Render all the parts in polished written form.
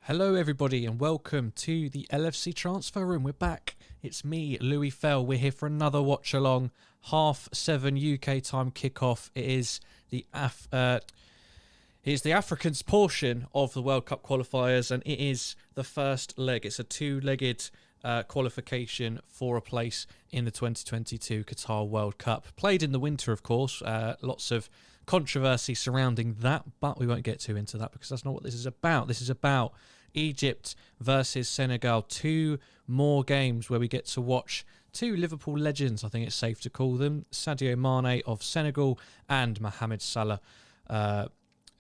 Hello everybody and welcome to the LFC transfer room. We're back. It's me, Louis Fell. We're here for another watch along. 7:30 UK time kickoff. It is the Africans portion of the World Cup qualifiers, and it is the first leg. It's a two-legged qualification for a place in the 2022 Qatar World Cup. Played in the winter, of course. Lots of controversy surrounding that, but we won't get too into that because that's not what this is about. This is about Egypt versus Senegal. Two more games where we get to watch two Liverpool legends, I think it's safe to call them. Sadio Mane of Senegal and Mohamed Salah, the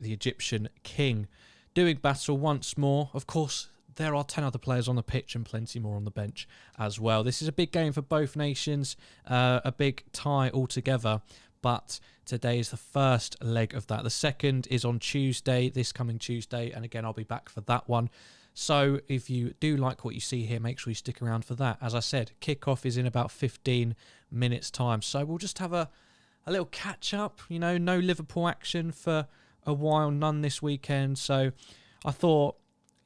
Egyptian king, doing battle once more. Of course, there are 10 other players on the pitch and plenty more on the bench as well. This is a big game for both nations, a big tie altogether. But today is the first leg of that. The second is on Tuesday, this coming Tuesday. And again, I'll be back for that one. So if you do like what you see here, make sure you stick around for that. As I said, kickoff is in about 15 minutes time. So we'll just have a little catch up. You know, no Liverpool action for a while, none this weekend. So I thought,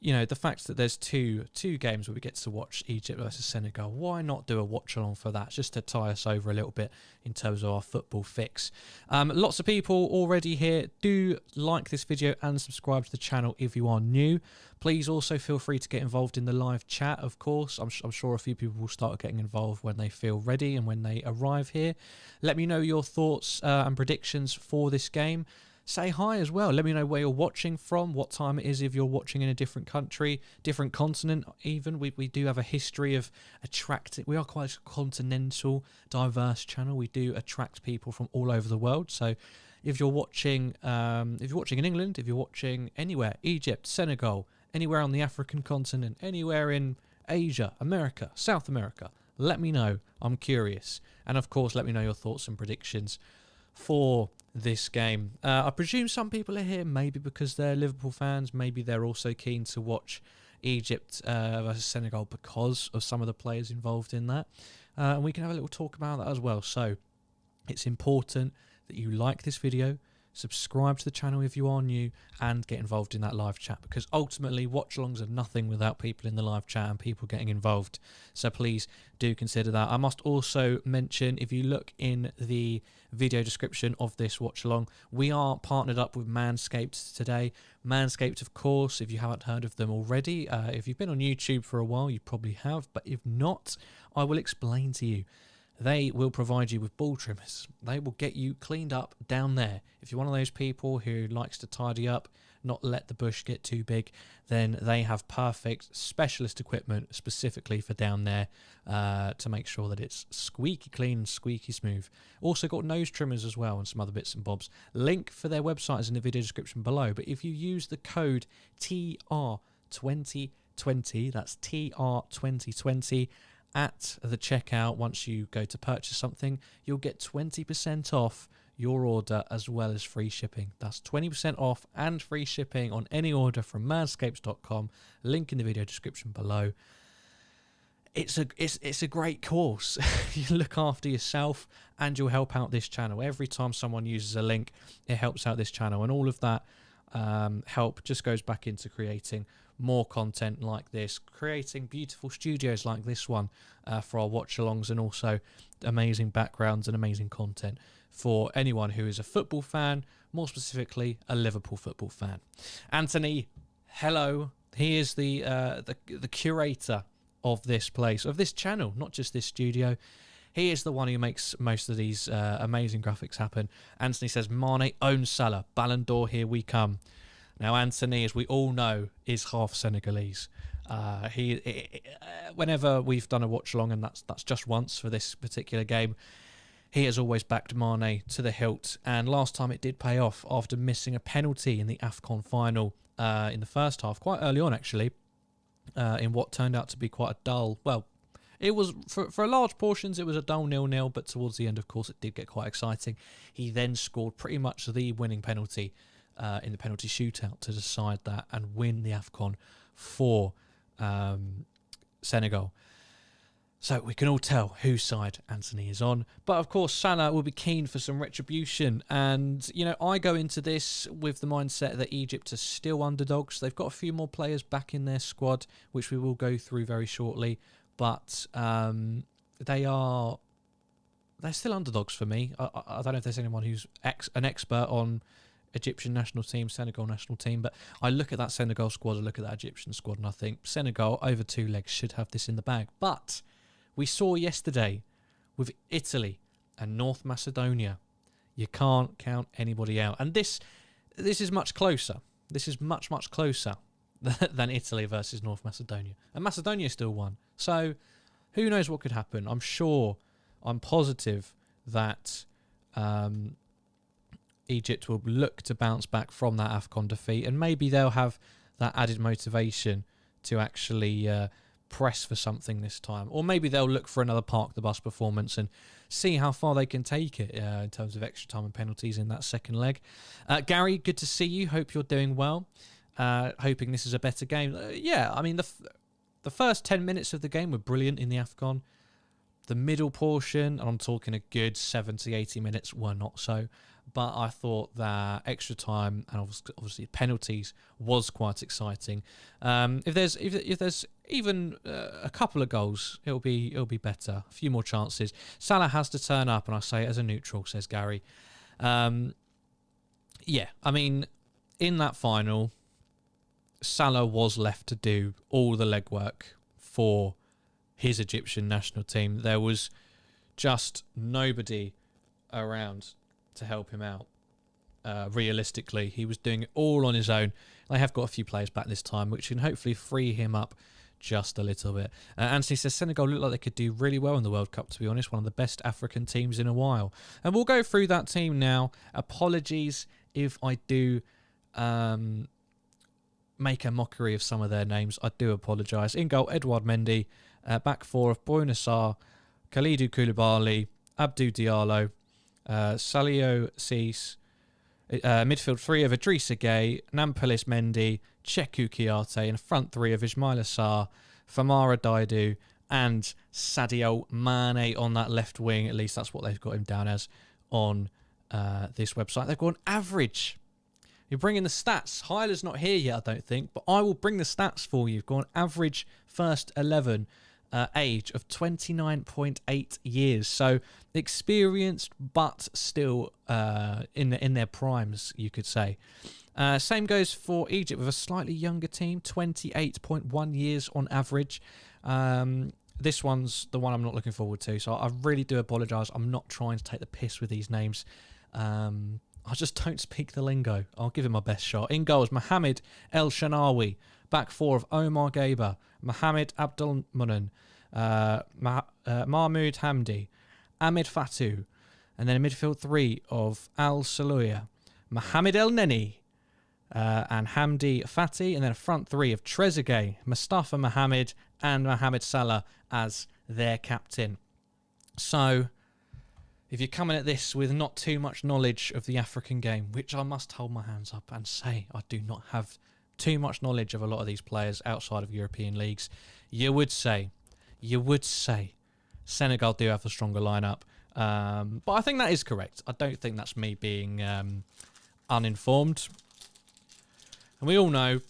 you know, the fact that there's two games where we get to watch Egypt versus Senegal, why not do a watch along for that, just to tie us over a little bit in terms of our football fix. Lots of people already here. Do like this video and subscribe to the channel if you are new. Please also feel free to get involved in the live chat, of course. I'm sure a few people will start getting involved when they feel ready and when they arrive here. Let me know your thoughts and predictions for this game. Say hi as well. Let me know where you're watching from, what time it is if you're watching in a different country, different continent even. We do have a history of attracting. We are quite a continental, diverse channel. We do attract people from all over the world. So if you're watching in England, if you're watching anywhere, Egypt, Senegal, anywhere on the African continent, anywhere in Asia, America, South America, let me know. I'm curious. And of course, let me know your thoughts and predictions for this game. I presume some people are here maybe because they're Liverpool fans. Maybe they're also keen to watch Egypt versus Senegal because of some of the players involved in that. And we can have a little talk about that as well. So it's important that you like this video, subscribe to the channel if you are new, and get involved in that live chat, because ultimately watch-alongs are nothing without people in the live chat and people getting involved. So please do consider that. I must also mention, if you look in the video description of this watch-along, we are partnered up with Manscaped today. Manscaped, of course, if you haven't heard of them already, if you've been on YouTube for a while, you probably have, but if not, I will explain to you. They will provide you with ball trimmers. They will get you cleaned up down there. If you're one of those people who likes to tidy up, not let the bush get too big, then they have perfect specialist equipment specifically for down there to make sure that it's squeaky clean and squeaky smooth. Also got nose trimmers as well and some other bits and bobs. Link for their website is in the video description below. But if you use the code TR2020, that's TR2020, at the checkout, once you go to purchase something, you'll get 20% off your order as well as free shipping. That's 20% off and free shipping on any order from manscapes.com. Link in the video description below. It's a great course. You look after yourself and you'll help out this channel. Every time someone uses a link, it helps out this channel, and all of that help just goes back into creating more content like this, creating beautiful studios like this one for our watch-alongs, and also amazing backgrounds and amazing content for anyone who is a football fan, more specifically a Liverpool football fan. Anthony, hello. He is the curator of this place, of this channel, not just this studio. He is the one who makes most of these amazing graphics happen. Anthony says, Mane owns Salah. Ballon d'Or, here we come. Now, Anthony, as we all know, is half Senegalese. Whenever we've done a watch-along, and that's just once for this particular game, he has always backed Mane to the hilt. And last time it did pay off after missing a penalty in the AFCON final in the first half, quite early on, actually, in what turned out to be quite a dull, well, it was, for large portions, it was a dull 0-0, but towards the end, of course, it did get quite exciting. He then scored pretty much the winning penalty in the penalty shootout to decide that and win the AFCON for Senegal. So we can all tell whose side Anthony is on. But of course, Salah will be keen for some retribution. And, you know, I go into this with the mindset that Egypt are still underdogs. They've got a few more players back in their squad, which we will go through very shortly. But they're still underdogs for me. I don't know if there's anyone who's an expert on Egyptian national team, Senegal national team, but I look at that Senegal squad, I look at that Egyptian squad, and I think Senegal over 2 legs should have this in the bag. But we saw yesterday with Italy and North Macedonia, you can't count anybody out. And this is much closer. This is much, much closer than Italy versus North Macedonia. And Macedonia still won. So who knows what could happen. I'm positive that Egypt will look to bounce back from that AFCON defeat, and maybe they'll have that added motivation to actually press for something this time. Or maybe they'll look for another park the bus performance and see how far they can take it in terms of extra time and penalties in that second leg. Gary, good to see you. Hope you're doing well. Hoping this is a better game. Yeah, I mean, the first 10 minutes of the game were brilliant in the AFCON. The middle portion, and I'm talking a good 70, 80 minutes, were not so. But I thought that extra time and obviously penalties was quite exciting. If there's even a couple of goals, it'll be better. A few more chances. Salah has to turn up, and I say it as a neutral, says Gary. Yeah, I mean, in that final, Salah was left to do all the legwork for his Egyptian national team. There was just nobody around to help him out. Realistically, he was doing it all on his own. They have got a few players back this time, which can hopefully free him up just a little bit. Anthony says Senegal look like they could do really well in the World Cup, to be honest. One of the best African teams in a while. And we'll go through that team now. Apologies if I do make a mockery of some of their names. I do apologise. In goal, Edouard Mendy. Back four of Bouna Sarr, Khalidou Koulibaly, Abdou Diallo, Salio Cees, midfield three of Idrissa Gueye, Nampalys Mendy, Cheku Kouyaté, and front three of Ismaila Sarr, Famara Diédhiou, and Sadio Mane on that left wing. At least that's what they've got him down as on this website. They've got an average. You're bringing the stats. Hyler's not here yet, I don't think, but I will bring the stats for you. You've got an average first 11 age of 29.8 years. So experienced, but still in their primes, you could say. Same goes for Egypt with a slightly younger team, 28.1 years on average. This one's the one I'm not looking forward to, so I really do apologise. I'm not trying to take the piss with these names. I just don't speak the lingo. I'll give him my best shot. In goals, Mohamed El Shanawi. Back four of Omar Gaba, Mohamed Abdul Munan, Mahmoud Hamdi, Ahmed Fatou, and then a midfield three of Al Salouya, Mohamed El Neni, and Hamdi Fati, and then a front three of Trezeguet, Mustafa Mohamed, and Mohamed Salah as their captain. So, if you're coming at this with not too much knowledge of the African game, which I must hold my hands up and say I do not have too much knowledge of a lot of these players outside of European leagues, you would say Senegal do have a stronger lineup. But I think that is correct. I don't think that's me being uninformed. And we all know,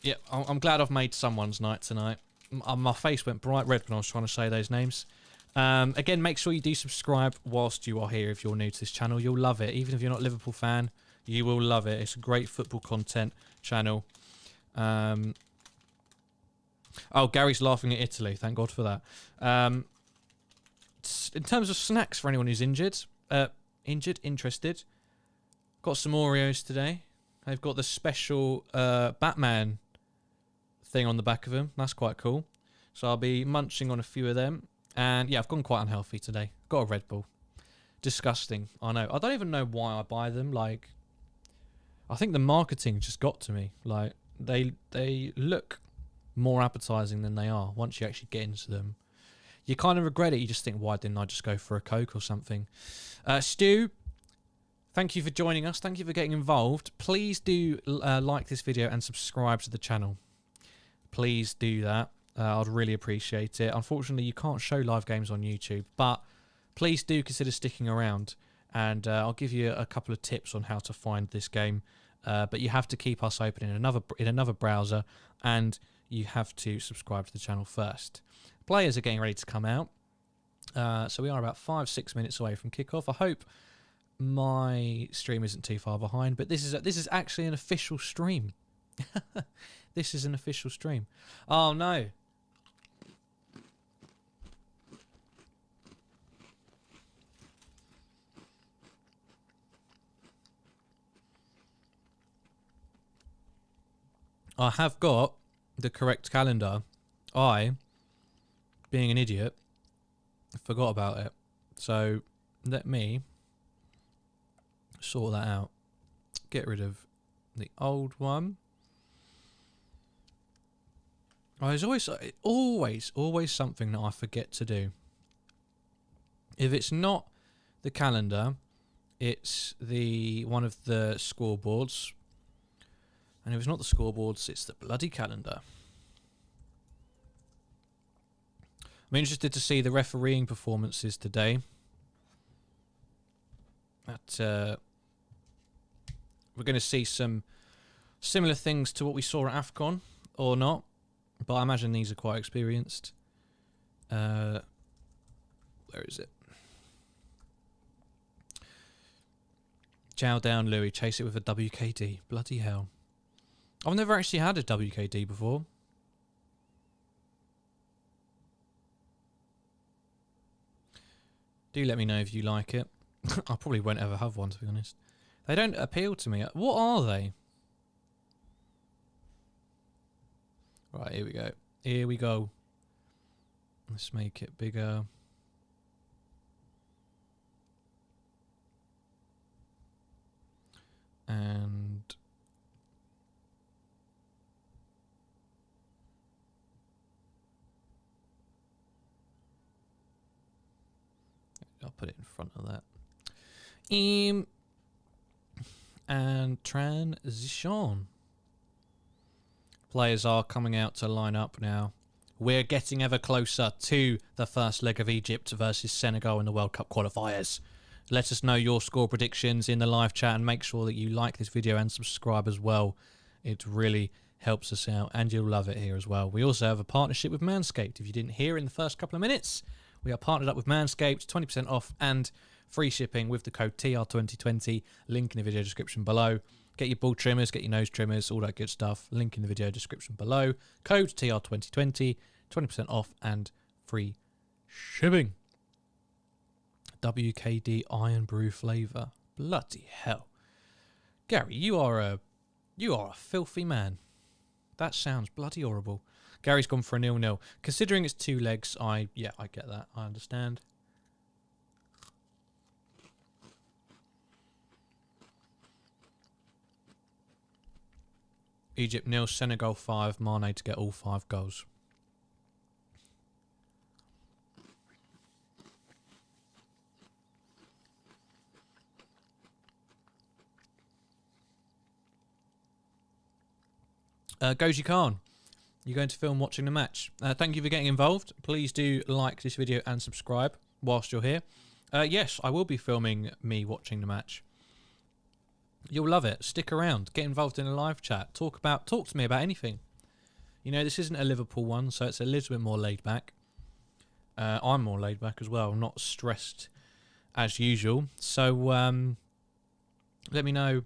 yeah, I'm glad I've made someone's night tonight. My face went bright red when I was trying to say those names. Again, make sure you do subscribe whilst you are here if you're new to this channel. You'll love it. Even if you're not a Liverpool fan, you will love it. It's a great football content channel. Oh, Gary's laughing at Italy. Thank God for that. In terms of snacks for anyone who's interested, got some Oreos today. They've got the special Batman thing on the back of them. That's quite cool. So I'll be munching on a few of them. And yeah, I've gone quite unhealthy today. Got a Red Bull. Disgusting. I know. I don't even know why I buy them. Like, I think the marketing just got to me. Like, they look more appetizing than they are once you actually get into them. You kind of regret it. You just think, why didn't I just go for a Coke or something? Stu, thank you for joining us. Thank you for getting involved. Please do like this video and subscribe to the channel. Please do that. I'd really appreciate it. Unfortunately, you can't show live games on YouTube, but please do consider sticking around, and I'll give you a couple of tips on how to find this game. But you have to keep us open in another browser, and you have to subscribe to the channel first. Players are getting ready to come out, so we are about 5-6 minutes away from kickoff. I hope my stream isn't too far behind, but this is actually an official stream. This is an official stream. Oh no. I have got the correct calendar. I, being an idiot, forgot about it. So let me sort that out. Get rid of the old one. Oh, there's always something that I forget to do. If it's not the calendar, it's one of the scoreboards. And if it's not the scoreboards, it's the bloody calendar. I'm interested to see the refereeing performances today. We're going to see some similar things to what we saw at AFCON, or not. But I imagine these are quite experienced. Where is it? Chow down, Louis. Chase it with a WKD. Bloody hell. I've never actually had a WKD before. Do let me know if you like it. I probably won't ever have one, to be honest. They don't appeal to me. What are they? Right, here we go. Here we go. Let's make it bigger. And I'll put it in front of that. And transition. Players are coming out to line up now. We're getting ever closer to the first leg of Egypt versus Senegal in the World Cup qualifiers. Let us know your score predictions in the live chat, and make sure that you like this video and subscribe as well. It really helps us out, and you'll love it here as well. We also have a partnership with Manscaped. If you didn't hear in the first couple of minutes, we are partnered up with Manscaped, 20% off and free shipping with the code TR2020. Link in the video description below. Get your ball trimmers, get your nose trimmers, all that good stuff. Link in the video description below. Code TR2020, 20% off and free shipping. WKD Iron Brew flavour. Bloody hell. Gary, you are a filthy man. That sounds bloody horrible. Gary's gone for a 0-0. Considering it's 2 legs, I get that. I understand. Egypt 0, Senegal 5, Mane to get all 5 goals. Goji Khan, you're going to film watching the match. Thank you for getting involved. Please do like this video and subscribe whilst you're here. Yes, I will be filming me watching the match. You'll love it. Stick around. Get involved in a live chat. Talk to me about anything. You know, this isn't a Liverpool one, so it's a little bit more laid back. I'm more laid back as well, not stressed as usual. So let me know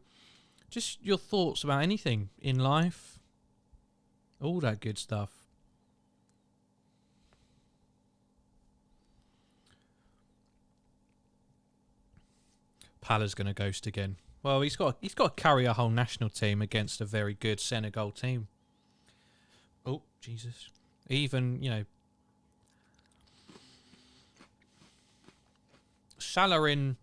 just your thoughts about anything in life. All that good stuff. Pala's going to ghost again. Well, he's got to carry a whole national team against a very good Senegal team. Oh, Jesus. Even, you know, Salah in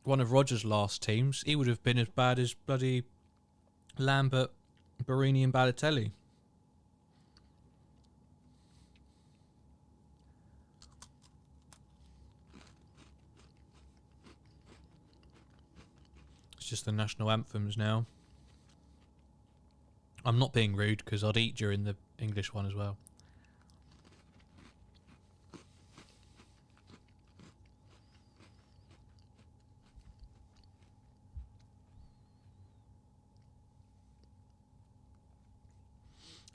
one of Rodgers' last teams, he would have been as bad as bloody Lambert, Barini and Balotelli. It's just the national anthems now. I'm not being rude because I'd eat during the English one as well.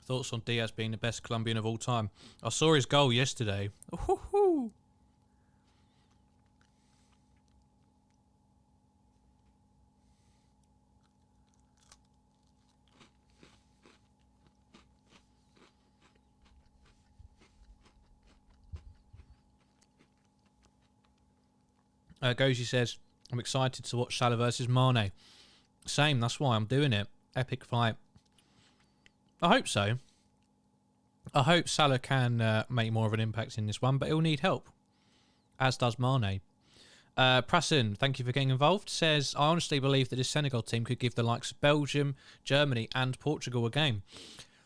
Thoughts on Diaz being the best Colombian of all time? I saw his goal yesterday. Ooh-hoo-hoo. Goji says, I'm excited to watch Salah versus Mane. Same, that's why I'm doing it. Epic fight. I hope so. I hope Salah can make more of an impact in this one, but he'll need help. As does Mane. Prasen, thank you for getting involved, says, I honestly believe that this Senegal team could give the likes of Belgium, Germany and Portugal a game.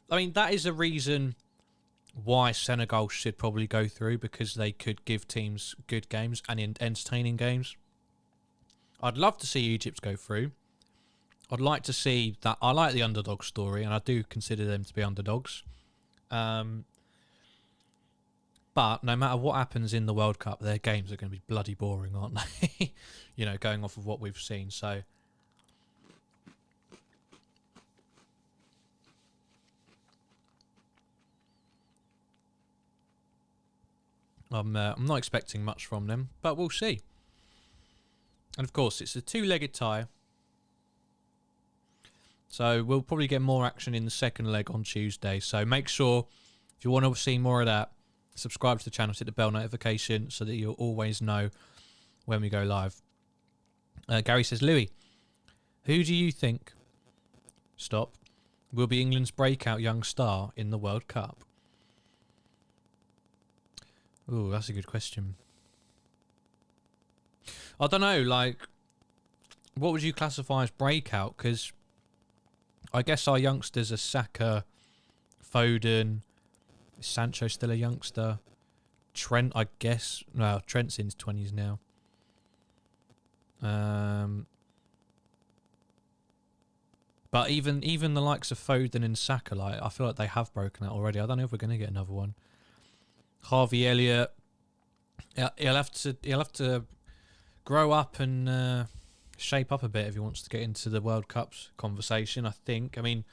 I mean, that is a reason why Senegal should probably go through, because they could give teams good games and entertaining games. I'd love to see Egypt go through. I'd like to see that. I like the underdog story, and I do consider them to be underdogs. But no matter what happens in the World Cup, their games are going to be bloody boring, aren't they? You know, going off of what we've seen. So I'm not expecting much from them, but we'll see. And of course, it's a two-legged tie. So we'll probably get more action in the second leg on Tuesday. So make sure, if you want to see more of that, subscribe to the channel, hit the bell notification so that you'll always know when we go live. Gary says, Louis, who do you think, stop, will be England's breakout young star in the World Cup? Ooh, that's a good question. I don't know, like, what would you classify as breakout? Because I guess our youngsters are Saka, Foden. Is Sancho still a youngster? Trent, I guess. No, Trent's in his 20s now. But even the likes of Foden and Saka, like, I feel like they have broken out already. I don't know if we're going to get another one. Harvey Elliott, he'll have to grow up and shape up a bit if he wants to get into the World Cups conversation, I think. I mean,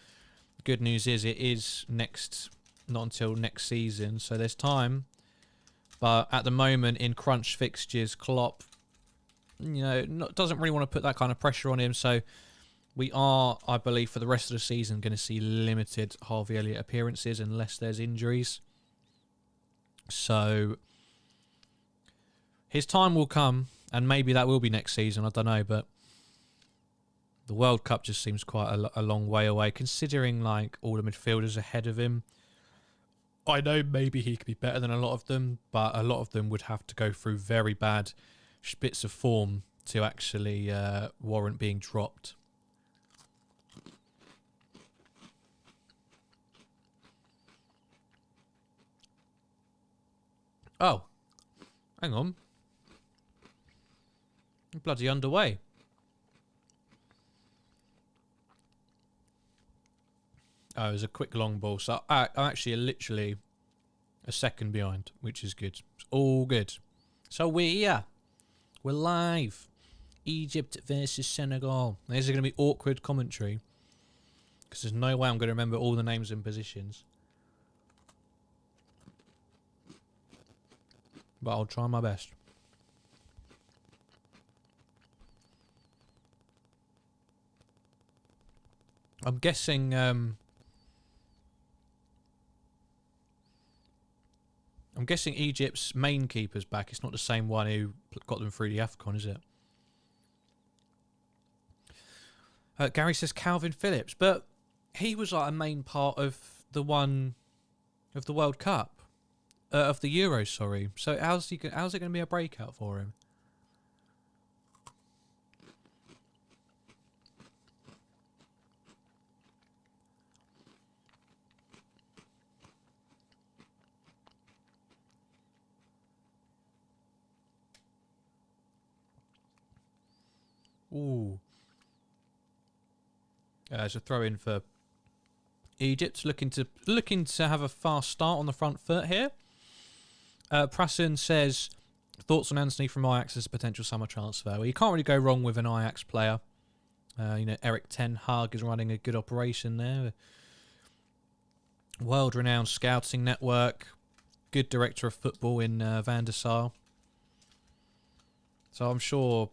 good news is it is not until next season, so there's time. But at the moment, in crunch fixtures, Klopp, you know, doesn't really want to put that kind of pressure on him. So we are, I believe, for the rest of the season, going to see limited Harvey Elliott appearances unless there's injuries. So his time will come, and maybe that will be next season. I don't know, but the World Cup just seems quite a long way away, considering like all the midfielders ahead of him. I know maybe he could be better than a lot of them, but a lot of them would have to go through very bad bits of form to actually warrant being dropped. Oh, hang on. I'm bloody underway. Oh, it was a quick long ball. So I'm actually literally a second behind, which is good. It's all good. So we're here. We're live. Egypt versus Senegal. This is going to be awkward commentary, because there's no way I'm going to remember all the names and positions. But I'll try my best. I'm guessing Egypt's main keeper's back. It's not the same one who got them through the AFCON, is it? Gary says Calvin Phillips, but he was like a main part of the one of the World Cup. Of the Euros, sorry. So how's it going to be a breakout for him? Ooh. It's a throw in for Egypt looking to have a fast start on the front foot here. Prasen says, thoughts on Anthony from Ajax as a potential summer transfer? Well, you can't really go wrong with an Ajax player. Eric Ten Hag is running a good operation there. World-renowned scouting network. Good director of football in Van der Sar. So I'm sure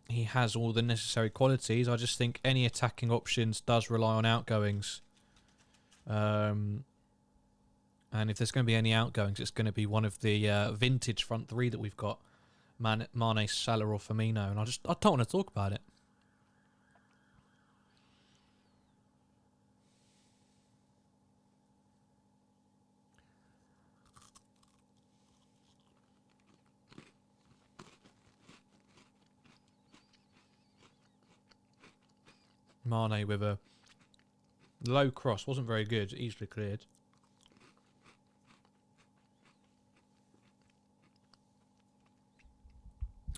he has all the necessary qualities. I just think any attacking options does rely on outgoings. And if there's going to be any outgoings, it's going to be one of the vintage front three that we've got. Mane, Salah or Firmino. And I don't want to talk about it. Mane with a low cross. Wasn't very good. Easily cleared.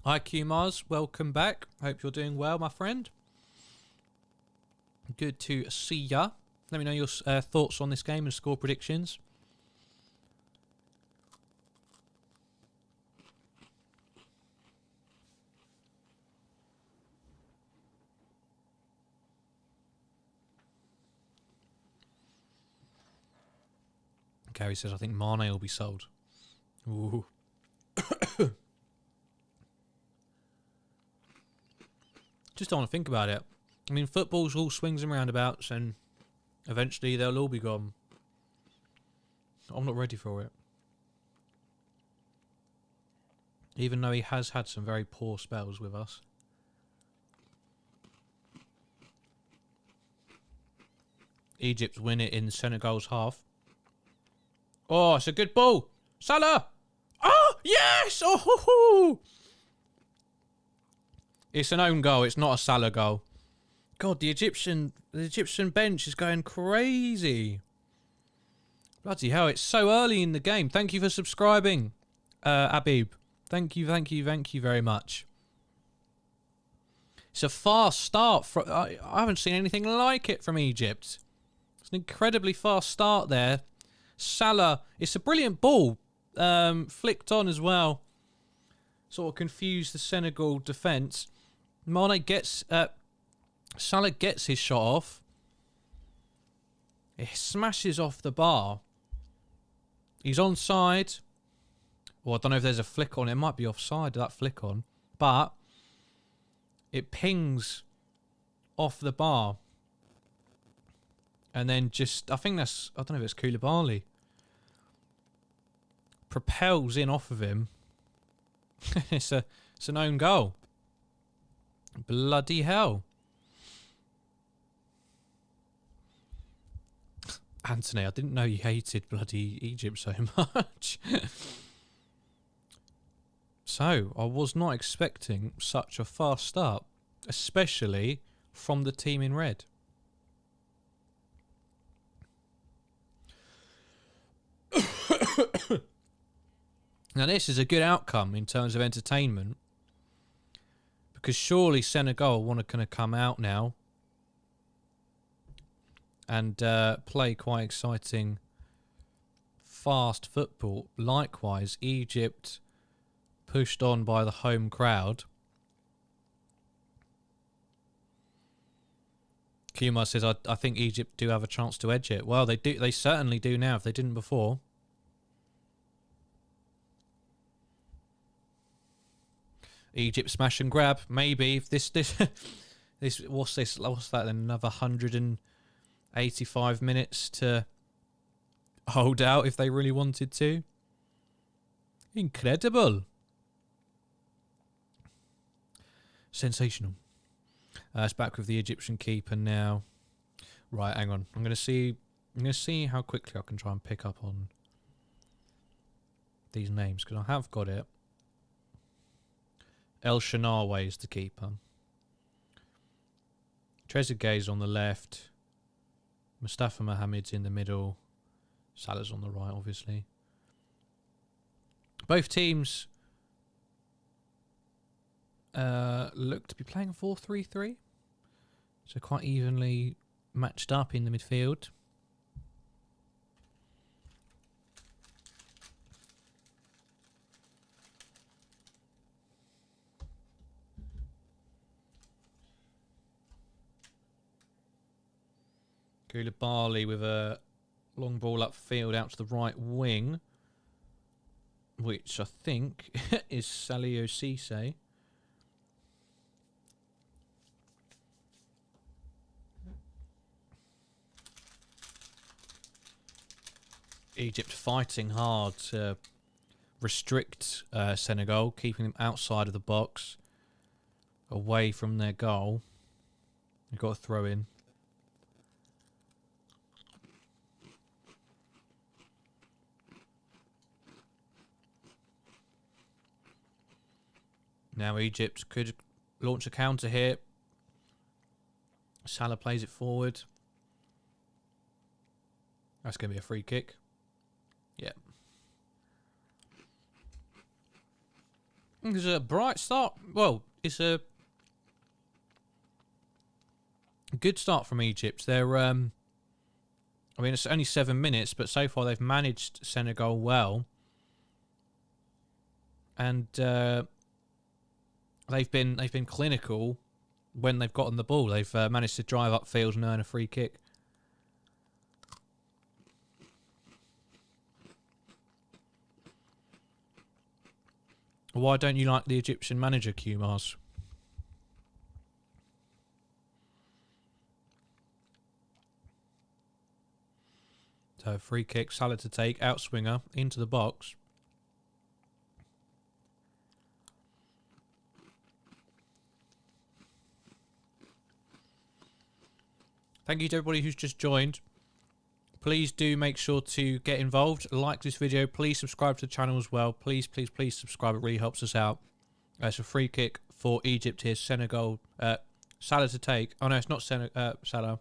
Hi Q-Mars. Welcome back. Hope you're doing well, my friend. Good to see ya. Let me know your thoughts on this game and score predictions. Gary says, I think Mane will be sold. Ooh. Just don't want to think about it. I mean, football's all swings and roundabouts, and eventually they'll all be gone. I'm not ready for it. Even though he has had some very poor spells with us. Egypt win it in Senegal's half. Oh, it's a good ball. Salah! Oh, yes! Oh, hoo, hoo. It's an own goal. It's not a Salah goal. God, the Egyptian bench is going crazy. Bloody hell, it's so early in the game. Thank you for subscribing, Abib. Thank you very much. It's a fast start. I haven't seen anything like it from Egypt. It's an incredibly fast start there. Salah, it's a brilliant ball. Flicked on as well. Sort of confused the Senegal defence. Salah gets his shot off. It smashes off the bar. He's onside. Well, I don't know if there's a flick on. It might be offside, that flick on. But it pings off the bar. And then just, I don't know if it's Koulibaly. Propels in off of him. It's an own goal. Bloody hell. Anthony, I didn't know you hated bloody Egypt so much. So, I was not expecting such a fast start. Especially from the team in red. Now this is a good outcome in terms of entertainment. Because surely Senegal want to kind of come out now. And play quite exciting, fast football. Likewise, Egypt pushed on by the home crowd. Kumar says, I think Egypt do have a chance to edge it. Well, they do. They certainly do now, if they didn't before. Egypt smash and grab, maybe. This what's that? Another 185 minutes to hold out if they really wanted to. Incredible. Sensational. It's back with the Egyptian keeper now. Right, hang on. I'm gonna see how quickly I can try and pick up on these names because I have got it. El Shanawi is the keeper. Trezeguet's on the left. Mustafa Mohamed's in the middle. Salah's on the right, obviously. Both teams look to be playing 4-3-3. So quite evenly matched up in the midfield. Koulibaly with a long ball upfield out to the right wing, which I think is Salio Cisse. Egypt fighting hard to restrict Senegal, keeping them outside of the box, away from their goal. They've got a throw in. Now Egypt could launch a counter here. Salah plays it forward. That's going to be a free kick. Yeah. It's a bright start. Well, it's a good start from Egypt. They're, I mean, it's only 7 minutes, but so far they've managed Senegal well. And they've been clinical when they've gotten the ball. They've managed to drive upfield and earn a free kick. Why don't you like the Egyptian manager, Q-Mars? So free kick, Salah to take, outswinger, into the box. Thank you to everybody who's just joined. Please do make sure to get involved. Like this video. Please subscribe to the channel as well. Please, please, please subscribe. It really helps us out. It's a free kick for Egypt here. Senegal. Salah to take. Oh, no, it's not Salah.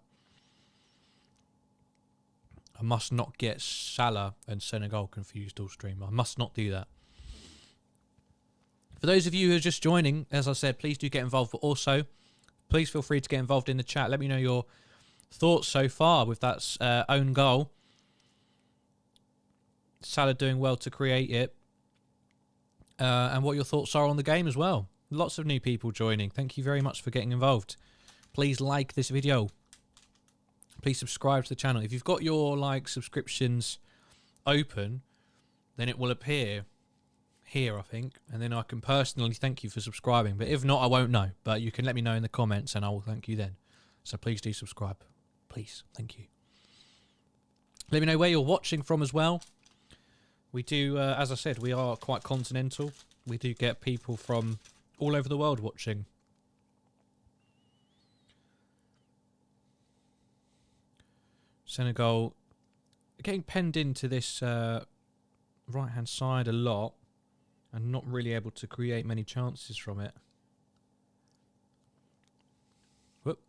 I must not get Salah and Senegal confused all stream. I must not do that. For those of you who are just joining, as I said, please do get involved. But also, please feel free to get involved in the chat. Let me know your thoughts so far with that own goal. Salah doing well to create it. And what your thoughts are on the game as well. Lots of new people joining. Thank you very much for getting involved. Please like this video. Please subscribe to the channel. If you've got your subscriptions open, then it will appear here, I think. And then I can personally thank you for subscribing. But if not, I won't know. But you can let me know in the comments and I will thank you then. So please do subscribe. Please. Thank you. Let me know where you're watching from as well. We do, as I said, we are quite continental. We do get people from all over the world watching. Senegal getting penned into this right-hand side a lot and not really able to create many chances from it. Whoop.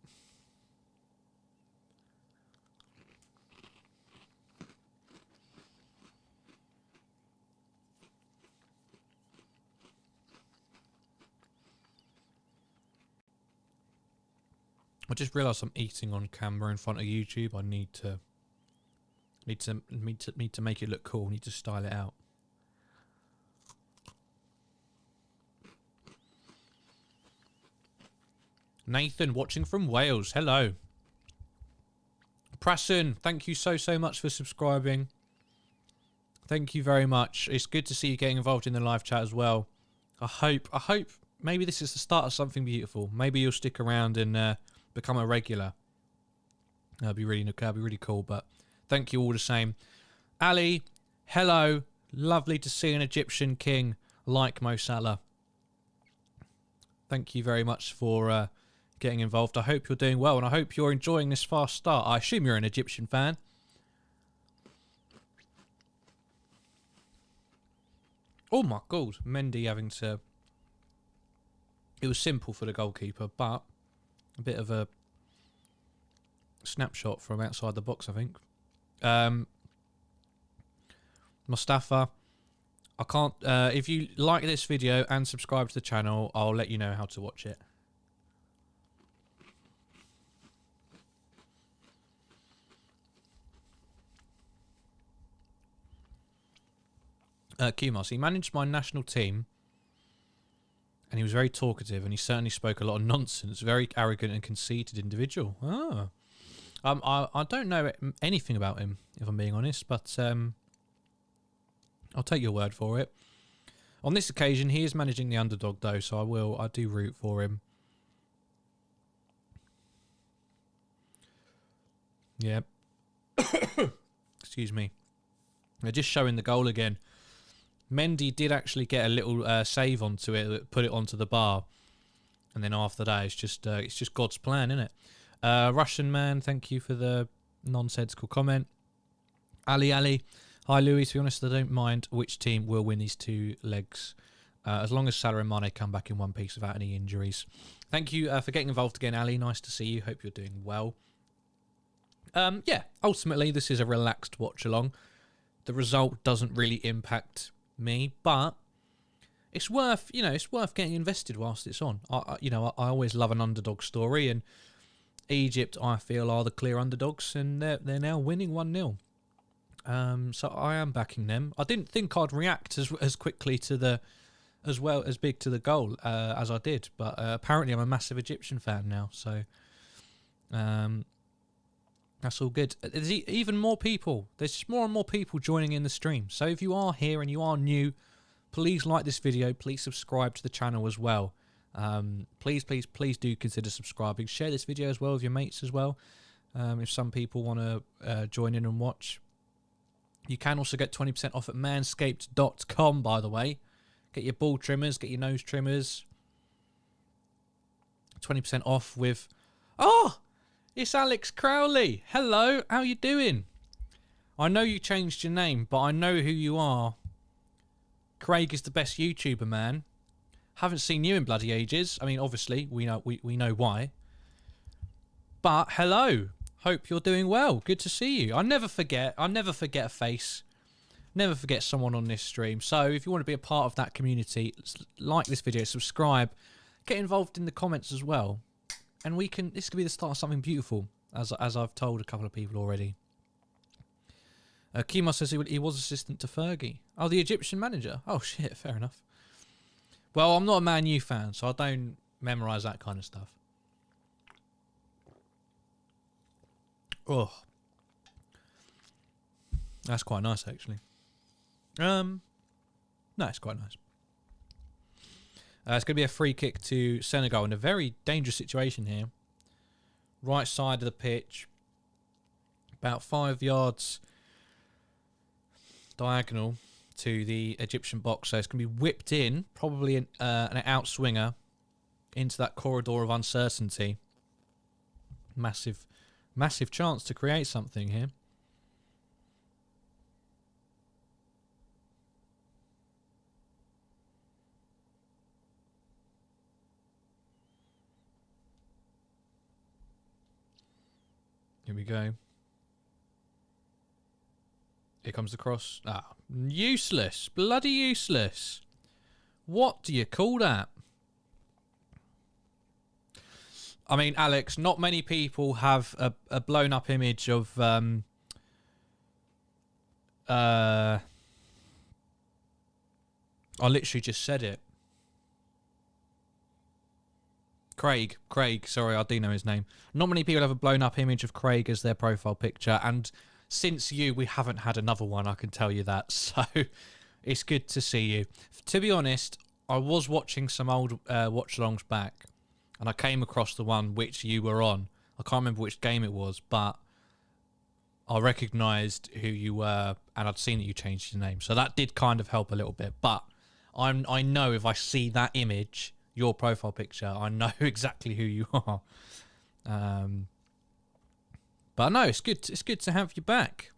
I just realised I'm eating on camera in front of YouTube. I need to make it look cool. Need to style it out. Nathan watching from Wales. Hello. Prasun, thank you so much for subscribing. Thank you very much. It's good to see you getting involved in the live chat as well. I hope maybe this is the start of something beautiful. Maybe you'll stick around and become a regular. That'd be really cool. But thank you all the same. Ali, hello. Lovely to see an Egyptian king like Mo Salah. Thank you very much for getting involved. I hope you're doing well, and I hope you're enjoying this fast start. I assume you're an Egyptian fan. Oh my God, Mendy having to... It was simple for the goalkeeper, but a bit of a snapshot from outside the box, I think. Mustafa, I can't... if you like this video and subscribe to the channel, I'll let you know how to watch it. Kumas, he managed my national team and he was very talkative and he certainly spoke a lot of nonsense. Very arrogant and conceited individual. Ah. I don't know anything about him, if I'm being honest, but I'll take your word for it. On this occasion, he is managing the underdog, though, so I do root for him. Yeah. Excuse me. They're just showing the goal again. Mendy did actually get a little save onto it, put it onto the bar, and then after that, it's just God's plan, isn't it? Russian man, thank you for the nonsensical comment. Ali, hi Louis. To be honest, I don't mind which team will win these 2 legs, as long as Salah and Mane come back in one piece without any injuries. Thank you for getting involved again, Ali. Nice to see you. Hope you're doing well. Yeah, ultimately, this is a relaxed watch along. The result doesn't really impact me, but it's worth, it's worth getting invested whilst it's on. I always love an underdog story, and Egypt, I feel, are the clear underdogs, and they're now winning 1-0. So I am backing them. I didn't think I'd react as quickly to as big to the goal as I did, but apparently I'm a massive Egyptian fan now, so that's all good. There's even more people. There's just more and more people joining in the stream. So if you are here and you are new, please like this video. Please subscribe to the channel as well. Please do consider subscribing. Share this video as well with your mates as well. If some people want to join in and watch. You can also get 20% off at manscaped.com, by the way. Get your ball trimmers, get your nose trimmers. 20% off with... Oh! It's Alex Crowley. Hello, how you doing? I know you changed your name, but I know who you are. Craig is the best YouTuber, man. Haven't seen you in bloody ages. I mean, obviously, we know why. But hello. Hope you're doing well. Good to see you. I never forget a face. Never forget someone on this stream. So if you want to be a part of that community, like this video, subscribe, get involved in the comments as well. And this could be the start of something beautiful, as I've told a couple of people already. Kimo says he was assistant to Fergie. Oh, the Egyptian manager. Oh, shit, fair enough. Well, I'm not a Man U fan, so I don't memorise that kind of stuff. Oh. That's quite nice, actually. No, it's quite nice. It's going to be a free kick to Senegal in a very dangerous situation here. Right side of the pitch. About 5 yards diagonal to the Egyptian box. So it's going to be whipped in, probably an outswinger, into that corridor of uncertainty. Massive chance to create something here. Here we go. Here comes the cross. Ah, useless. Bloody useless. What do you call that? I mean, Alex, not many people have a blown up image of... I literally just said it. Craig, sorry, I do know his name. Not many people have a blown up image of Craig as their profile picture, and since we haven't had another one, I can tell you that, so it's good to see you. To be honest, I was watching some old watch-alongs back, and I came across the one which you were on. I can't remember which game it was, but I recognised who you were, and I'd seen that you changed your name, so that did kind of help a little bit, but I know if I see that image... your profile picture, I know exactly who you are. But no, it's good. It's good to have you back.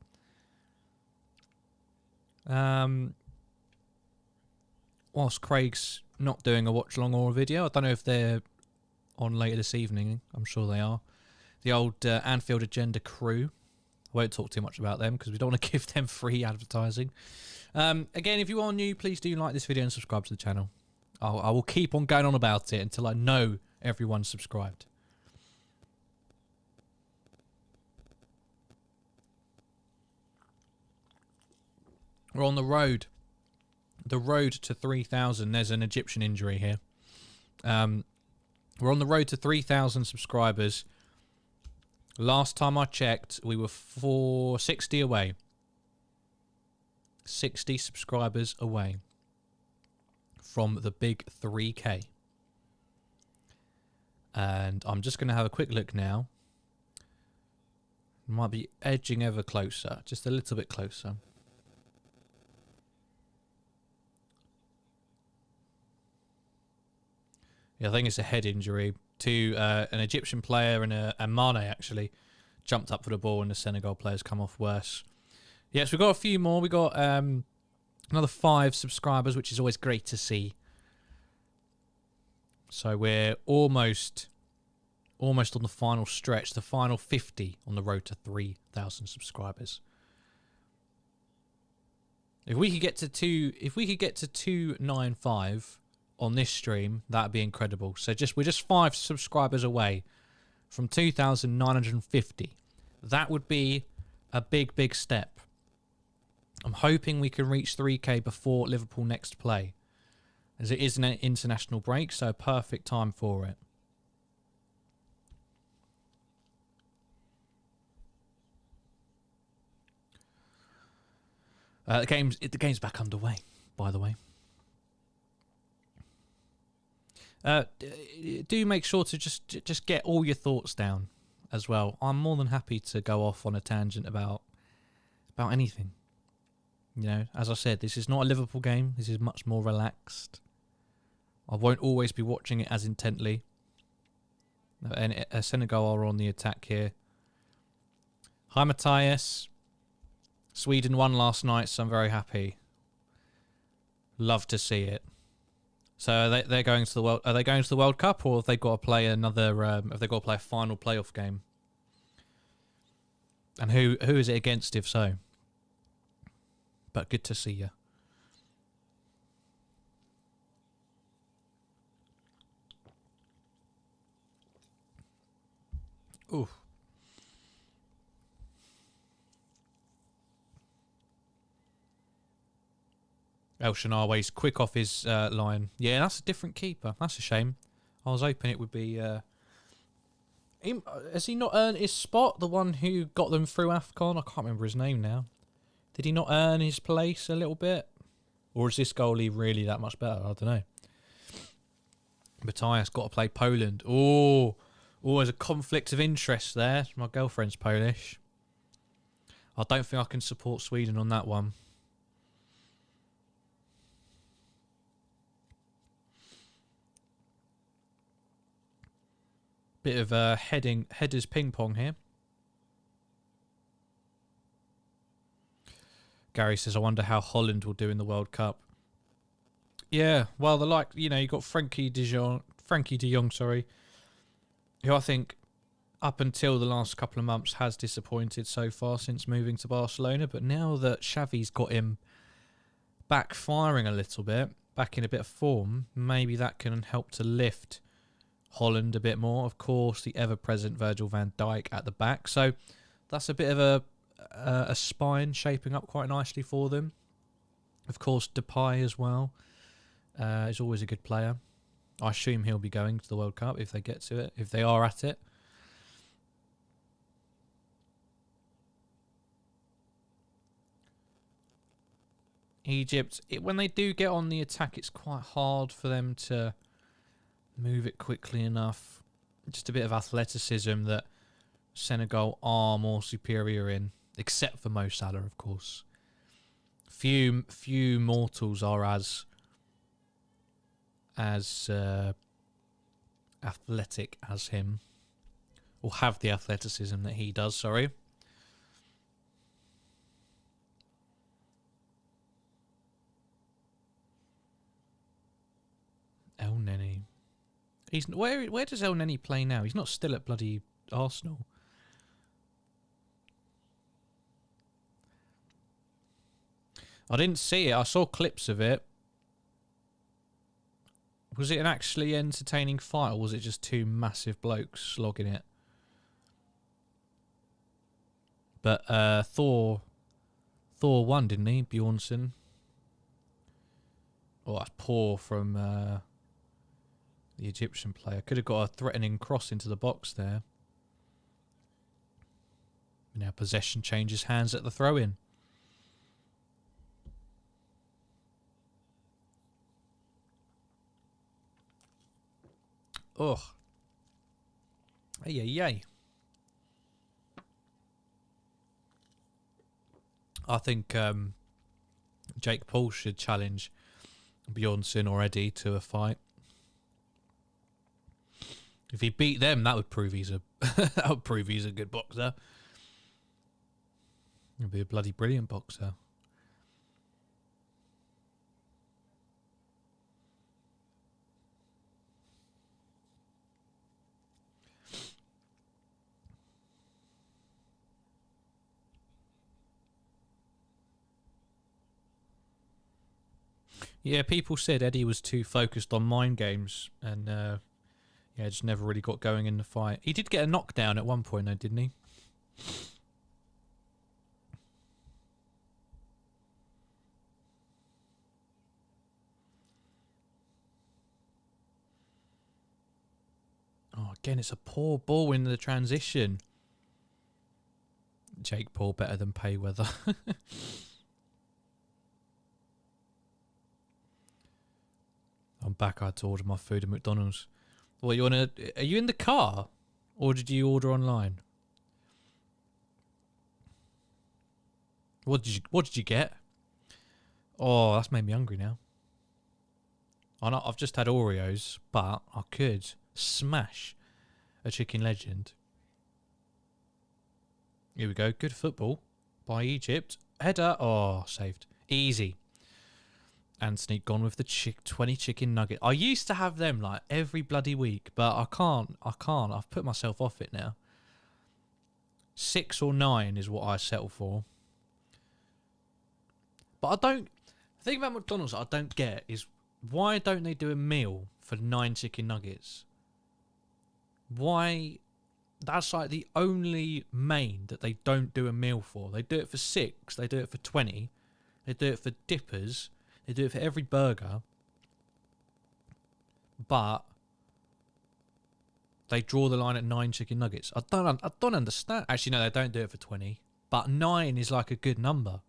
Whilst Craig's not doing a watch along or a video, I don't know if they're on later this evening. I'm sure they are. The old Anfield Agenda crew. I won't talk too much about them because we don't want to give them free advertising. Again, if you are new, please do like this video and subscribe to the channel. I will keep on going on about it until I know everyone's subscribed. We're on the road. The road to 3,000. There's an Egyptian injury here. We're on the road to 3,000 subscribers. Last time I checked, we were 460 away. 60 subscribers away from the big 3K. And I'm just going to have a quick look now. Might be edging ever closer, just a little bit closer. Yeah, I think it's a head injury to an Egyptian player and Mane actually jumped up for the ball and the Senegal players come off worse. Yes, we've got a few more. We got another 5 subscribers, which is always great to see. So we're almost on the final stretch, the final 50 on the road to 3,000 subscribers. If we could get to 295 on this stream, that'd be incredible. So we're just 5 subscribers away from 2,950. That would be a big step. I'm hoping we can reach 3K before Liverpool next play, as it is an international break, so perfect time for it. The game's back underway, by the way. Do make sure to just get all your thoughts down as well. I'm more than happy to go off on a tangent about anything. You know, as I said, this is not a Liverpool game. This is much more relaxed. I won't always be watching it as intently. And Senegal are on the attack here. Hi, Matthias. Sweden won last night, so I'm very happy. Love to see it. So they're going to the World. Are they going to the World Cup, or have they got to play another? Have they got to play a final playoff game? And who is it against, if so? But good to see you. Ooh. El Shanawi's quick off his line. Yeah, that's a different keeper. That's a shame. I was hoping it would be... has he not earned his spot? The one who got them through AFCON? I can't remember his name now. Did he not earn his place a little bit? Or is this goalie really that much better? I don't know. Matthias got to play Poland. Oh, there's a conflict of interest there. My girlfriend's Polish. I don't think I can support Sweden on that one. Bit of headers ping pong here. Gary says, I wonder how Holland will do in the World Cup. Yeah, well, you got Frankie de Jong, who I think up until the last couple of months has disappointed so far since moving to Barcelona. But now that Xavi's got him back firing a little bit, back in a bit of form, maybe that can help to lift Holland a bit more. Of course, the ever-present Virgil van Dijk at the back. So that's a bit of a spine shaping up quite nicely for them. Of course, Depay as well is always a good player. I assume he'll be going to the World Cup if they get to it, if they are at it. Egypt, when they do get on the attack, it's quite hard for them to move it quickly enough. Just a bit of athleticism that Senegal are more superior in, except for Mo Salah, of course. Few mortals are as athletic as him, or have the athleticism that he does. Sorry. El Neni. He's where does El Neni play now? He's not still at bloody Arsenal. I didn't see it. I saw clips of it. Was it an actually entertaining fight, or was it just two massive blokes slogging it? But Thor won, didn't he? Bjornsson. Oh, that's poor from the Egyptian player. Could have got a threatening cross into the box there. And now possession changes hands at the throw-in. Ugh. Yay. I think Jake Paul should challenge Bjornsson or Eddie to a fight. If he beat them, that would prove he's a good boxer. He'd be a bloody brilliant boxer. Yeah, people said Eddie was too focused on mind games and just never really got going in the fight. He did get a knockdown at one point though, didn't he? Oh, again, it's a poor ball in the transition. Jake Paul better than Payweather. I'm back. I had to order my food at McDonald's. What, you wanna? Are you in the car, or did you order online? What did you get? Oh, that's made me hungry now. I've just had Oreos, but I could smash a Chicken Legend. Here we go. Good football by Egypt. Header. Oh, saved. Easy. Anthony gone with the 20 chicken nugget. I used to have them like every bloody week, but I can't. I've put myself off it now. 6 or 9 is what I settle for. But I don't... The thing about McDonald's that I don't get is why don't they do a meal for 9 chicken nuggets? Why... That's like the only main that they don't do a meal for. They do it for 6. They do it for 20. They do it for dippers. They do it for every burger. But they draw the line at 9 chicken nuggets. I don't understand. Actually, no, they don't do it for 20. But 9 is like a good number.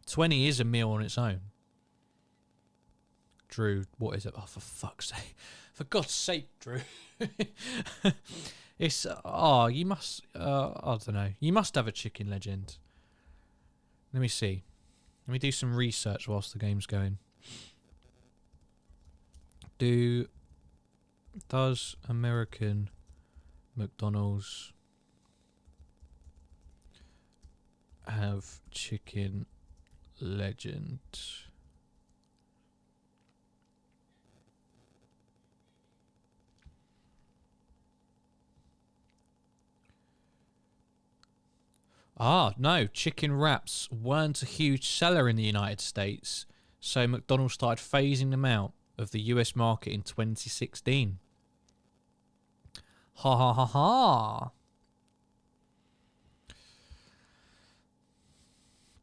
20 is a meal on its own. Drew, what is it? Oh, for fuck's sake. For God's sake, Drew. It's, you must, I don't know. You must have a Chicken Legend. Let me see. Let me do some research whilst the game's going. Does American McDonald's have Chicken Legend? No, chicken wraps weren't a huge seller in the United States, so McDonald's started phasing them out of the US market in 2016. Ha ha ha ha.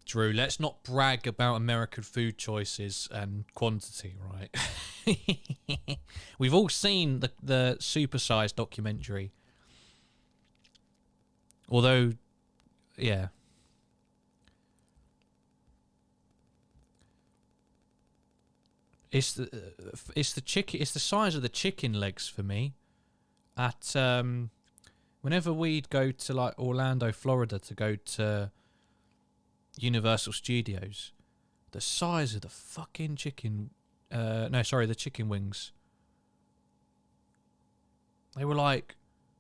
Drew, let's not brag about American food choices and quantity, right? We've all seen the Supersize documentary. Although... Yeah. It's the chicken. It's the size of the chicken legs for me. At whenever we'd go to like Orlando, Florida, to go to Universal Studios, the size of the fucking chicken. The chicken wings. They were like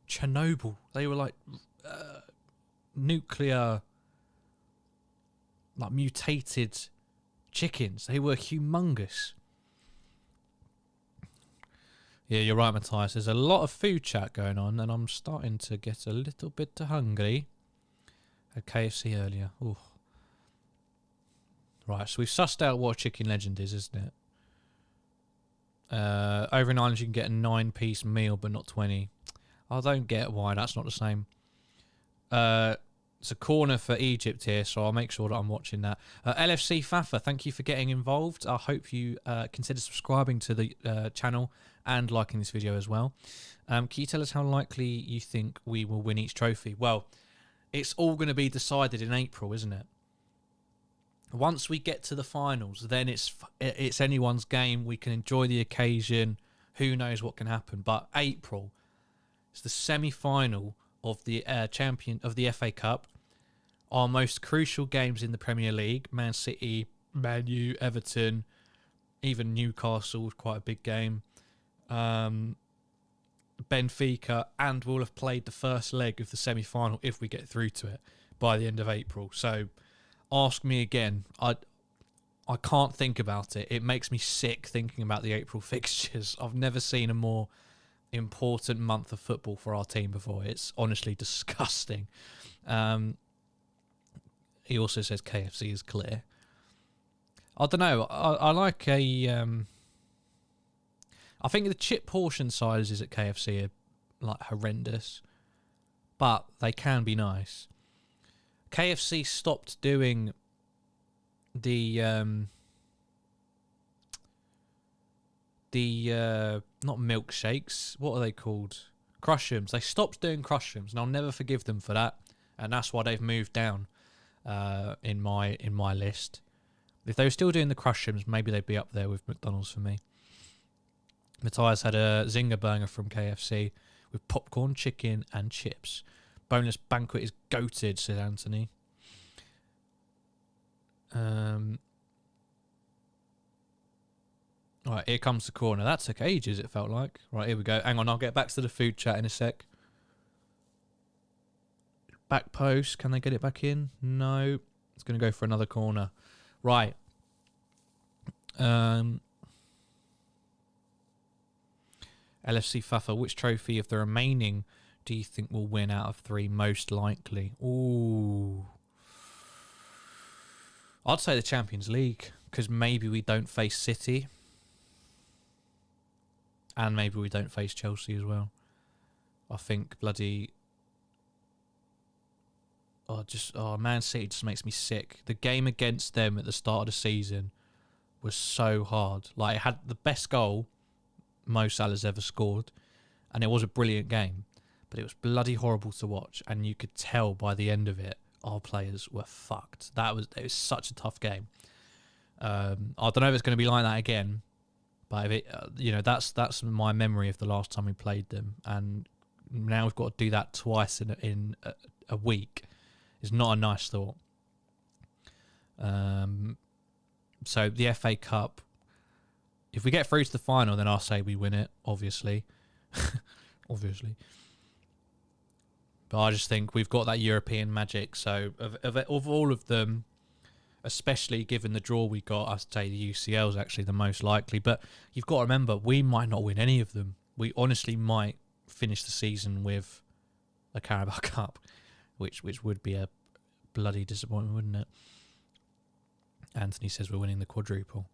Chernobyl. They were like. Nuclear, like mutated chickens. They were humongous. Yeah, you're right, Matthias. There's a lot of food chat going on, and I'm starting to get a little bit hungry. Had KFC earlier. Ooh. Right, so we've sussed out what a Chicken Legend is, isn't it? Over in Ireland, you can get a 9-piece meal, but not 20. I don't get why that's not the same. It's a corner for Egypt here, so I'll make sure that I'm watching that. LFC Fafa, thank you for getting involved. I hope you consider subscribing to the channel and liking this video as well. Can you tell us how likely you think we will win each trophy? Well, it's all going to be decided in April, isn't it? Once we get to the finals, then it's anyone's game. We can enjoy the occasion. Who knows what can happen? But April is the semi-final of the champion of the FA Cup. Our most crucial games in the Premier League: Man City, Man U, Everton, even Newcastle was quite a big game. Benfica, and we'll have played the first leg of the semi-final if we get through to it by the end of April. So ask me again. I can't think about it. It makes me sick thinking about the April fixtures. I've never seen a more important month of football for our team before. It's honestly disgusting. He also says KFC is clear. I don't know. I like a... I think the chip portion sizes at KFC are like horrendous, but they can be nice. KFC stopped doing the not milkshakes. What are they called? Crush'ems. They stopped doing Crush'ems, and I'll never forgive them for that. And that's why they've moved down in my list. If they were still doing the Crush'ems, maybe they'd be up there with McDonald's for me. Matthias had a Zinger burger from KFC with popcorn, chicken, and chips. Boneless banquet is goated, said Anthony. Right, here comes the corner. That took ages, it felt like. Right, here we go. Hang on, I'll get back to the food chat in a sec. Back post. Can they get it back in? No. It's going to go for another corner. Right. LFC Fafa, which trophy of the remaining do you think will win out of 3 most likely? Ooh. I'd say the Champions League, because maybe we don't face City. And maybe we don't face Chelsea as well. I think bloody... Man City just makes me sick. The game against them at the start of the season was so hard. Like, it had the best goal Mo Salah's ever scored, and it was a brilliant game, but it was bloody horrible to watch, and you could tell by the end of it our players were fucked. It was such a tough game. I don't know if it's going to be like that again, but if it, that's my memory of the last time we played them, and now we've got to do that twice in a week. It's not a nice thought. So the FA Cup, if we get through to the final, then I'll say we win it, obviously. Obviously. But I just think we've got that European magic. So of all of them, especially given the draw we got, I'd say the UCL is actually the most likely. But you've got to remember, we might not win any of them. We honestly might finish the season with a Carabao Cup, which would be a bloody disappointment, wouldn't it? Anthony says we're winning the quadruple.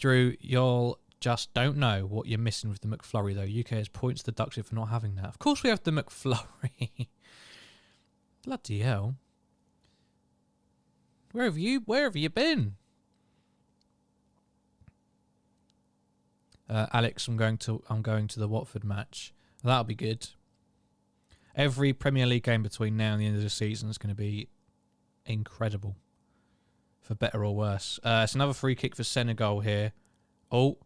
Drew, y'all just don't know what you're missing with the McFlurry, though. UK has points deducted for not having that. Of course we have the McFlurry. Bloody hell. Where have you been? Alex, I'm going to the Watford match. That'll be good. Every Premier League game between now and the end of the season is going to be incredible. For better or worse. It's another free kick for Senegal here. Oh,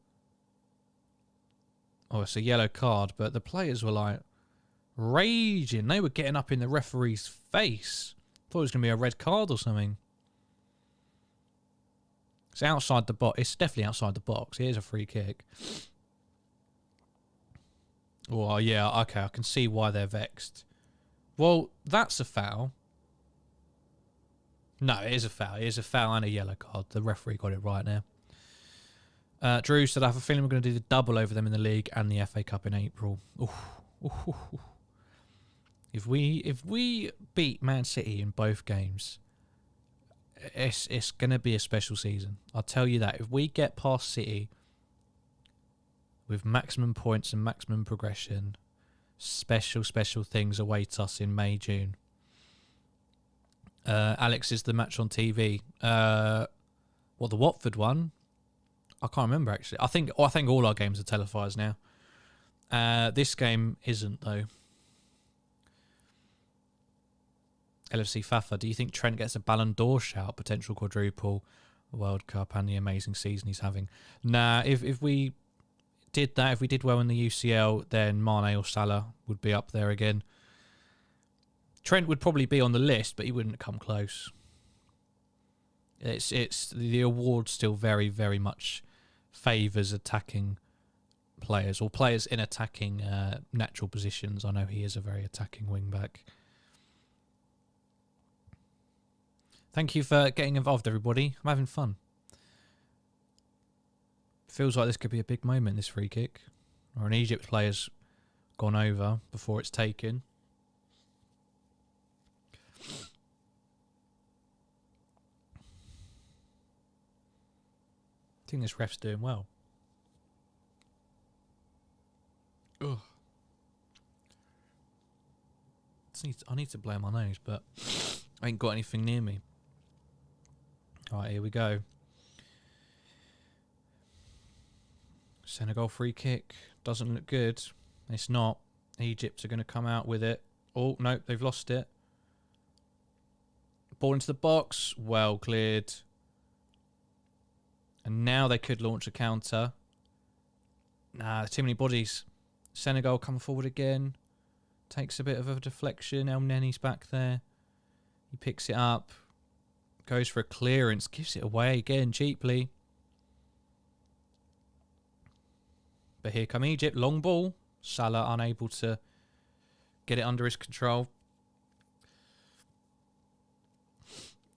it's a yellow card, but the players were like raging. They were getting up in the referee's face. Thought it was going to be a red card or something. It's outside the box. It's definitely outside the box. Here's a free kick. Oh, yeah, okay, I can see why they're vexed. Well, that's a foul. No, it is a foul. It is a foul and a yellow card. The referee got it right now. Drew said, I have a feeling we're going to do the double over them in the league and the FA Cup in April. Ooh. If we beat Man City in both games, it's going to be a special season. I'll tell you that. If we get past City with maximum points and maximum progression, special things await us in May, June. Alex, is the match on TV? The Watford one? I can't remember, actually. I think all our games are televised now. This game isn't, though. LFC Fafa, do you think Trent gets a Ballon d'Or shout, potential quadruple World Cup and the amazing season he's having? Nah, if we did that, if we did well in the UCL, then Mane or Salah would be up there again. Trent would probably be on the list, but he wouldn't come close. It's the award still very, very much favours attacking players or players in attacking natural positions. I know he is a very attacking wing back. Thank you for getting involved, everybody. I'm having fun. Feels like this could be a big moment, this free kick. Or an Egypt player's gone over before it's taken. I think this ref's doing well. Ugh. I need to blow my nose, but I ain't got anything near me. Alright, here we go. Senegal free kick. Doesn't look good. It's not. Egypt are going to come out with it. Oh, no, they've lost it. Ball into the box. Well cleared. And now they could launch a counter. Nah, too many bodies. Senegal come forward again. Takes a bit of a deflection. El Neni's back there. He picks it up. Goes for a clearance. Gives it away again cheaply. But here come Egypt. Long ball. Salah unable to get it under his control.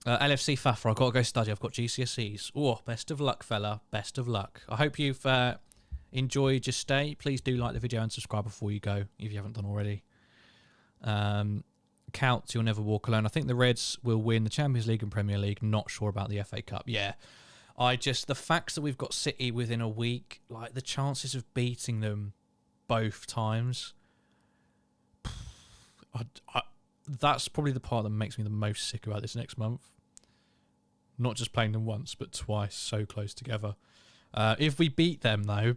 LFC Fafa, I've got to go study. I've got GCSEs. Oh, best of luck, fella. Best of luck. I hope you've enjoyed your stay. Please do like the video and subscribe before you go, if you haven't done already. Count, you'll never walk alone. I think the Reds will win the Champions League and Premier League. Not sure about the FA Cup. Yeah. The facts that we've got City within a week, like the chances of beating them both times, that's probably the part that makes me the most sick about this next month. Not just playing them once, but twice, so close together. If we beat them, though,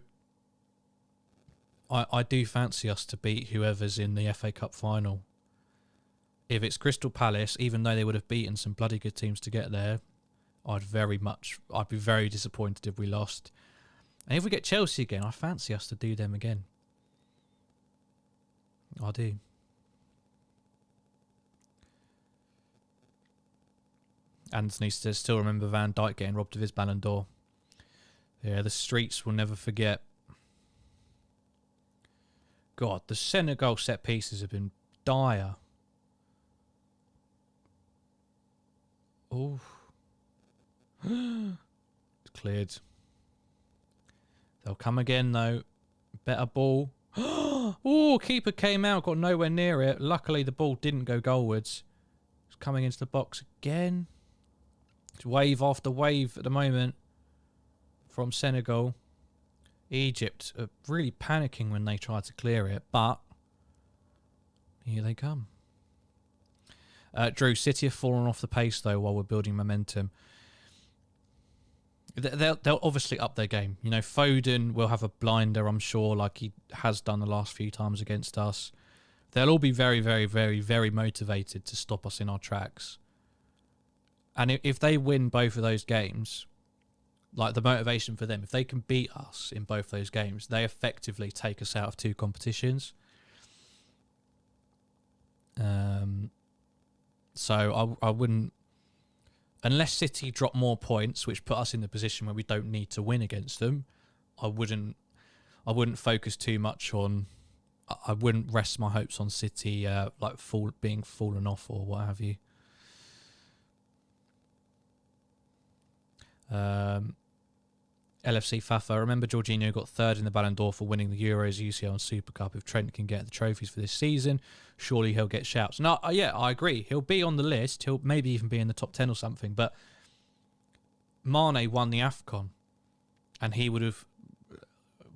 I do fancy us to beat whoever's in the FA Cup final. If it's Crystal Palace, even though they would have beaten some bloody good teams to get there, I'd be very disappointed if we lost. And if we get Chelsea again, I fancy us to do them again. I do. And needs to still remember Van Dijk getting robbed of his Ballon d'Or. Yeah, the streets will never forget. God, the Senegal set pieces have been dire. Oh. It's cleared. They'll come again, though. Better ball. Oh, keeper came out, got nowhere near it. Luckily, the ball didn't go goalwards. It's coming into the box again. It's wave after wave at the moment from Senegal. Egypt are really panicking when they try to clear it, but here they come. Drew, City have fallen off the pace, though, while we're building momentum. They'll obviously up their game. You know, Foden will have a blinder, I'm sure, like he has done the last few times against us. They'll all be very, very, very, very motivated to stop us in our tracks. And if they win both of those games, like the motivation for them, if they can beat us in both those games, they effectively take us out of two competitions. So I wouldn't, unless City drop more points, which put us in the position where we don't need to win against them, I wouldn't focus too much on. I wouldn't rest my hopes on City being fallen off or what have you. LFC Fafa, remember Jorginho got third in the Ballon d'Or for winning the Euros, UCL and Super Cup. If Trent can get the trophies for this season, surely he'll get shouts. No, yeah, I agree. He'll be on the list. He'll maybe even be in the top 10 or something. But Mane won the AFCON, and he would have,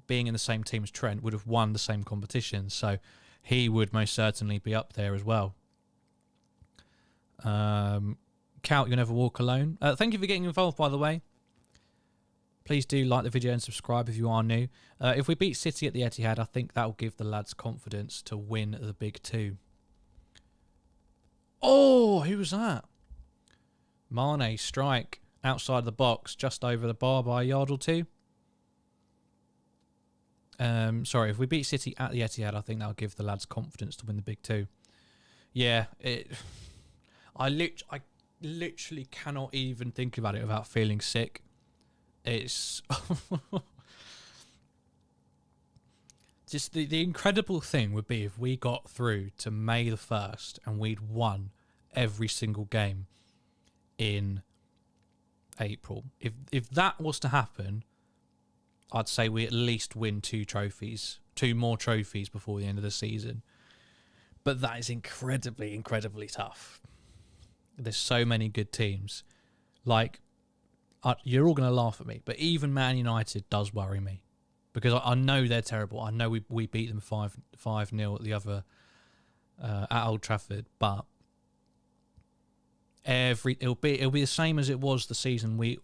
being in the same team as Trent, would have won the same competition. So he would most certainly be up there as well. Count, you'll never walk alone. Thank you for getting involved, by the way. Please do like the video and subscribe if you are new. If we beat City at the Etihad, I think that will give the lads confidence to win the big two. Oh, who was that? Mane strike outside the box, just over the bar by a yard or two. Sorry, if we beat City at the Etihad, I think that'll give the lads confidence to win the big two. Yeah, I literally cannot even think about it without feeling sick. It's just the incredible thing would be if we got through to May the 1st and we'd won every single game in April. If that was to happen, I'd say we at least win two more trophies before the end of the season. But that is incredibly, incredibly tough. There's so many good teams. Like, you're all going to laugh at me, but even Man United does worry me. Because I know they're terrible. I know we beat them 5-0 at the other at Old Trafford, but it'll be the same as it was the season we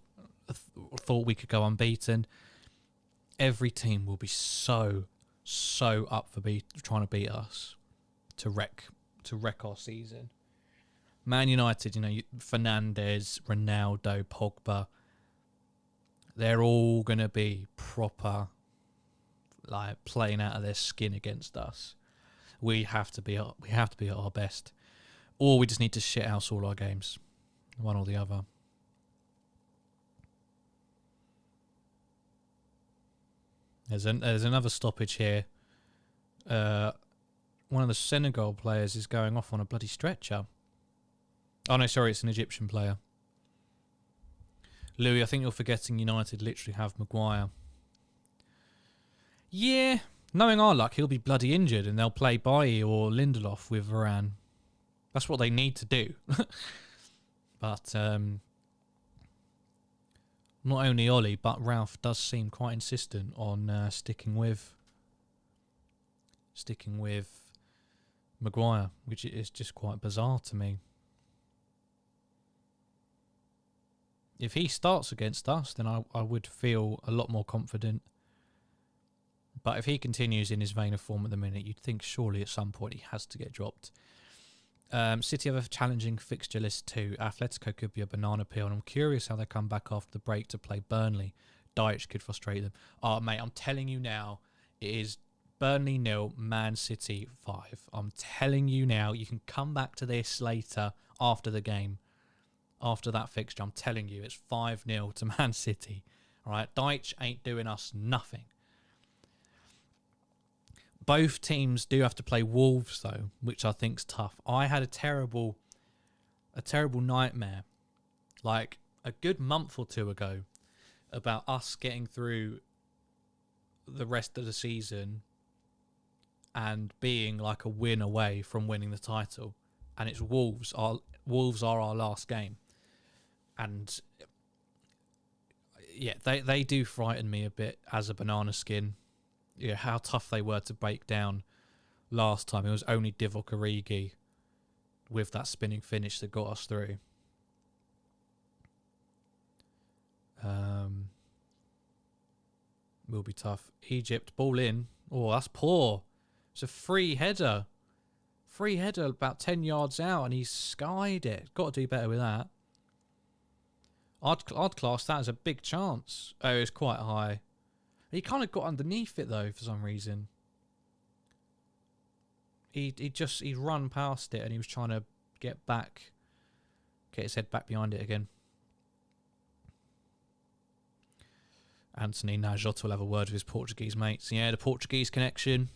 thought we could go unbeaten. Every team will be so up for trying to beat us to wreck our season. Man United, Fernandes, Ronaldo, Pogba, they're all gonna be proper, like, playing out of their skin against us. We have to be at our best, or we just need to shit house all our games, one or the other. There's another stoppage here. One of the Senegal players is going off on a bloody stretcher. Oh no, sorry, it's an Egyptian player. Louis, I think you're forgetting United literally have Maguire. Yeah, knowing our luck, he'll be bloody injured and they'll play Bailly or Lindelof with Varane. That's what they need to do. But not only Ollie, but Ralph does seem quite insistent on sticking with Maguire, which is just quite bizarre to me. If he starts against us, then I would feel a lot more confident. But if he continues in his vein of form at the minute, you'd think surely at some point he has to get dropped. City have a challenging fixture list too. Atletico could be a banana peel, and I'm curious how they come back after the break to play Burnley. Dyche could frustrate them. Oh, mate, I'm telling you now, it is Burnley 0, Man City 5. I'm telling you now, you can come back to this later after the game. After that fixture, I'm telling you, it's 5-0 to Man City. All right, Dyche ain't doing us nothing. Both teams do have to play Wolves, though, which I think's tough. I had a terrible nightmare, like a good month or two ago, about us getting through the rest of the season and being like a win away from winning the title. And it's Wolves. Wolves are our last game. And yeah, they do frighten me a bit as a banana skin. Yeah, how tough they were to break down last time. It was only Divock Origi with that spinning finish that got us through. Will be tough. Egypt, ball in. Oh, that's poor. It's a free header. Free header about 10 yards out, and he's skied it. Got to do better with that. I'd class that as a big chance. Oh, it was quite high. He kind of got underneath it, though, for some reason. He'd run past it, and he was trying to get his head back behind it again. Anthony, now Jota will have a word with his Portuguese mates. Yeah, the Portuguese connection.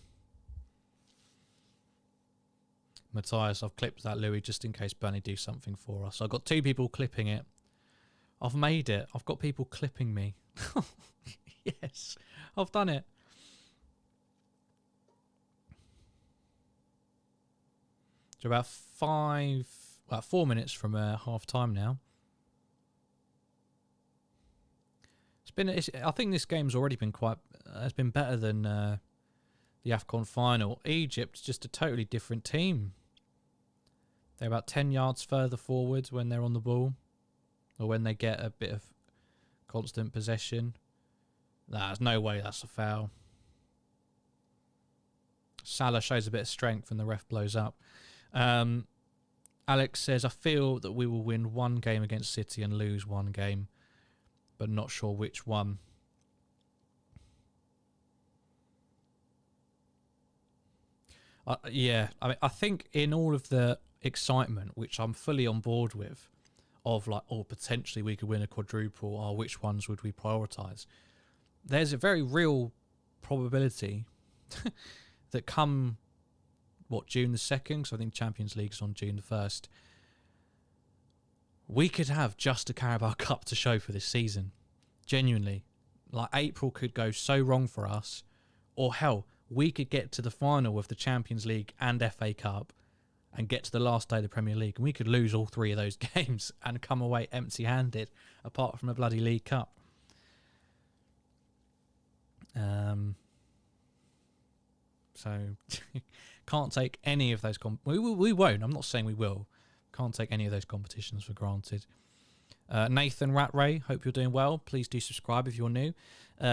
Matthias, I've clipped that, Louis, just in case Burnley do something for us. I've got 2 people clipping it. I've made it. I've got people clipping me. Yes, I've done it. So about 4 minutes from half time now. I think this game's already been it's been better than the AFCON final. Egypt's just a totally different team. They're about 10 yards further forward when they're on the ball, or when they get a bit of constant possession. There's no way that's a foul. Salah shows a bit of strength and the ref blows up. Alex says, I feel that we will win one game against City and lose one game, but not sure which one. Yeah, I mean, I think in all of the excitement, which I'm fully on board with, of like, oh, potentially we could win a quadruple, or which ones would we prioritise? There's a very real probability that come, June the 2nd, so I think Champions League's on June the 1st, we could have just a Carabao Cup to show for this season. Genuinely. Like, April could go so wrong for us, or hell, we could get to the final of the Champions League and FA Cup and get to the last day of the Premier League, and we could lose all 3 of those games and come away empty-handed, apart from a bloody League Cup. So, can't take any of those... we won't. I'm not saying we will. Can't take any of those competitions for granted. Nathan Ratray, hope you're doing well. Please do subscribe if you're new.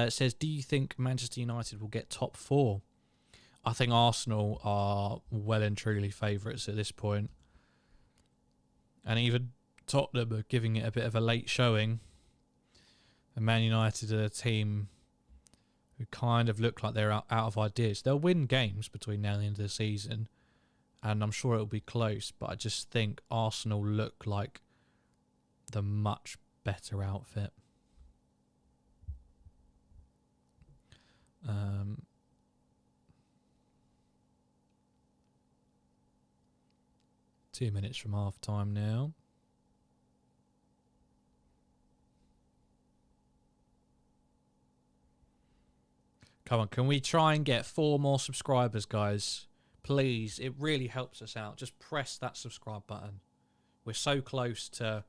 Says, do you think Manchester United will get top 4? I think Arsenal are well and truly favourites at this point. And even Tottenham are giving it a bit of a late showing. And Man United are a team who kind of look like they're out of ideas. They'll win games between now and the end of the season, and I'm sure it'll be close, but I just think Arsenal look like the much better outfit. 2 minutes from half time now. Come on, can we try and get 4 more subscribers, guys? Please, it really helps us out. Just press that subscribe button. We're so close to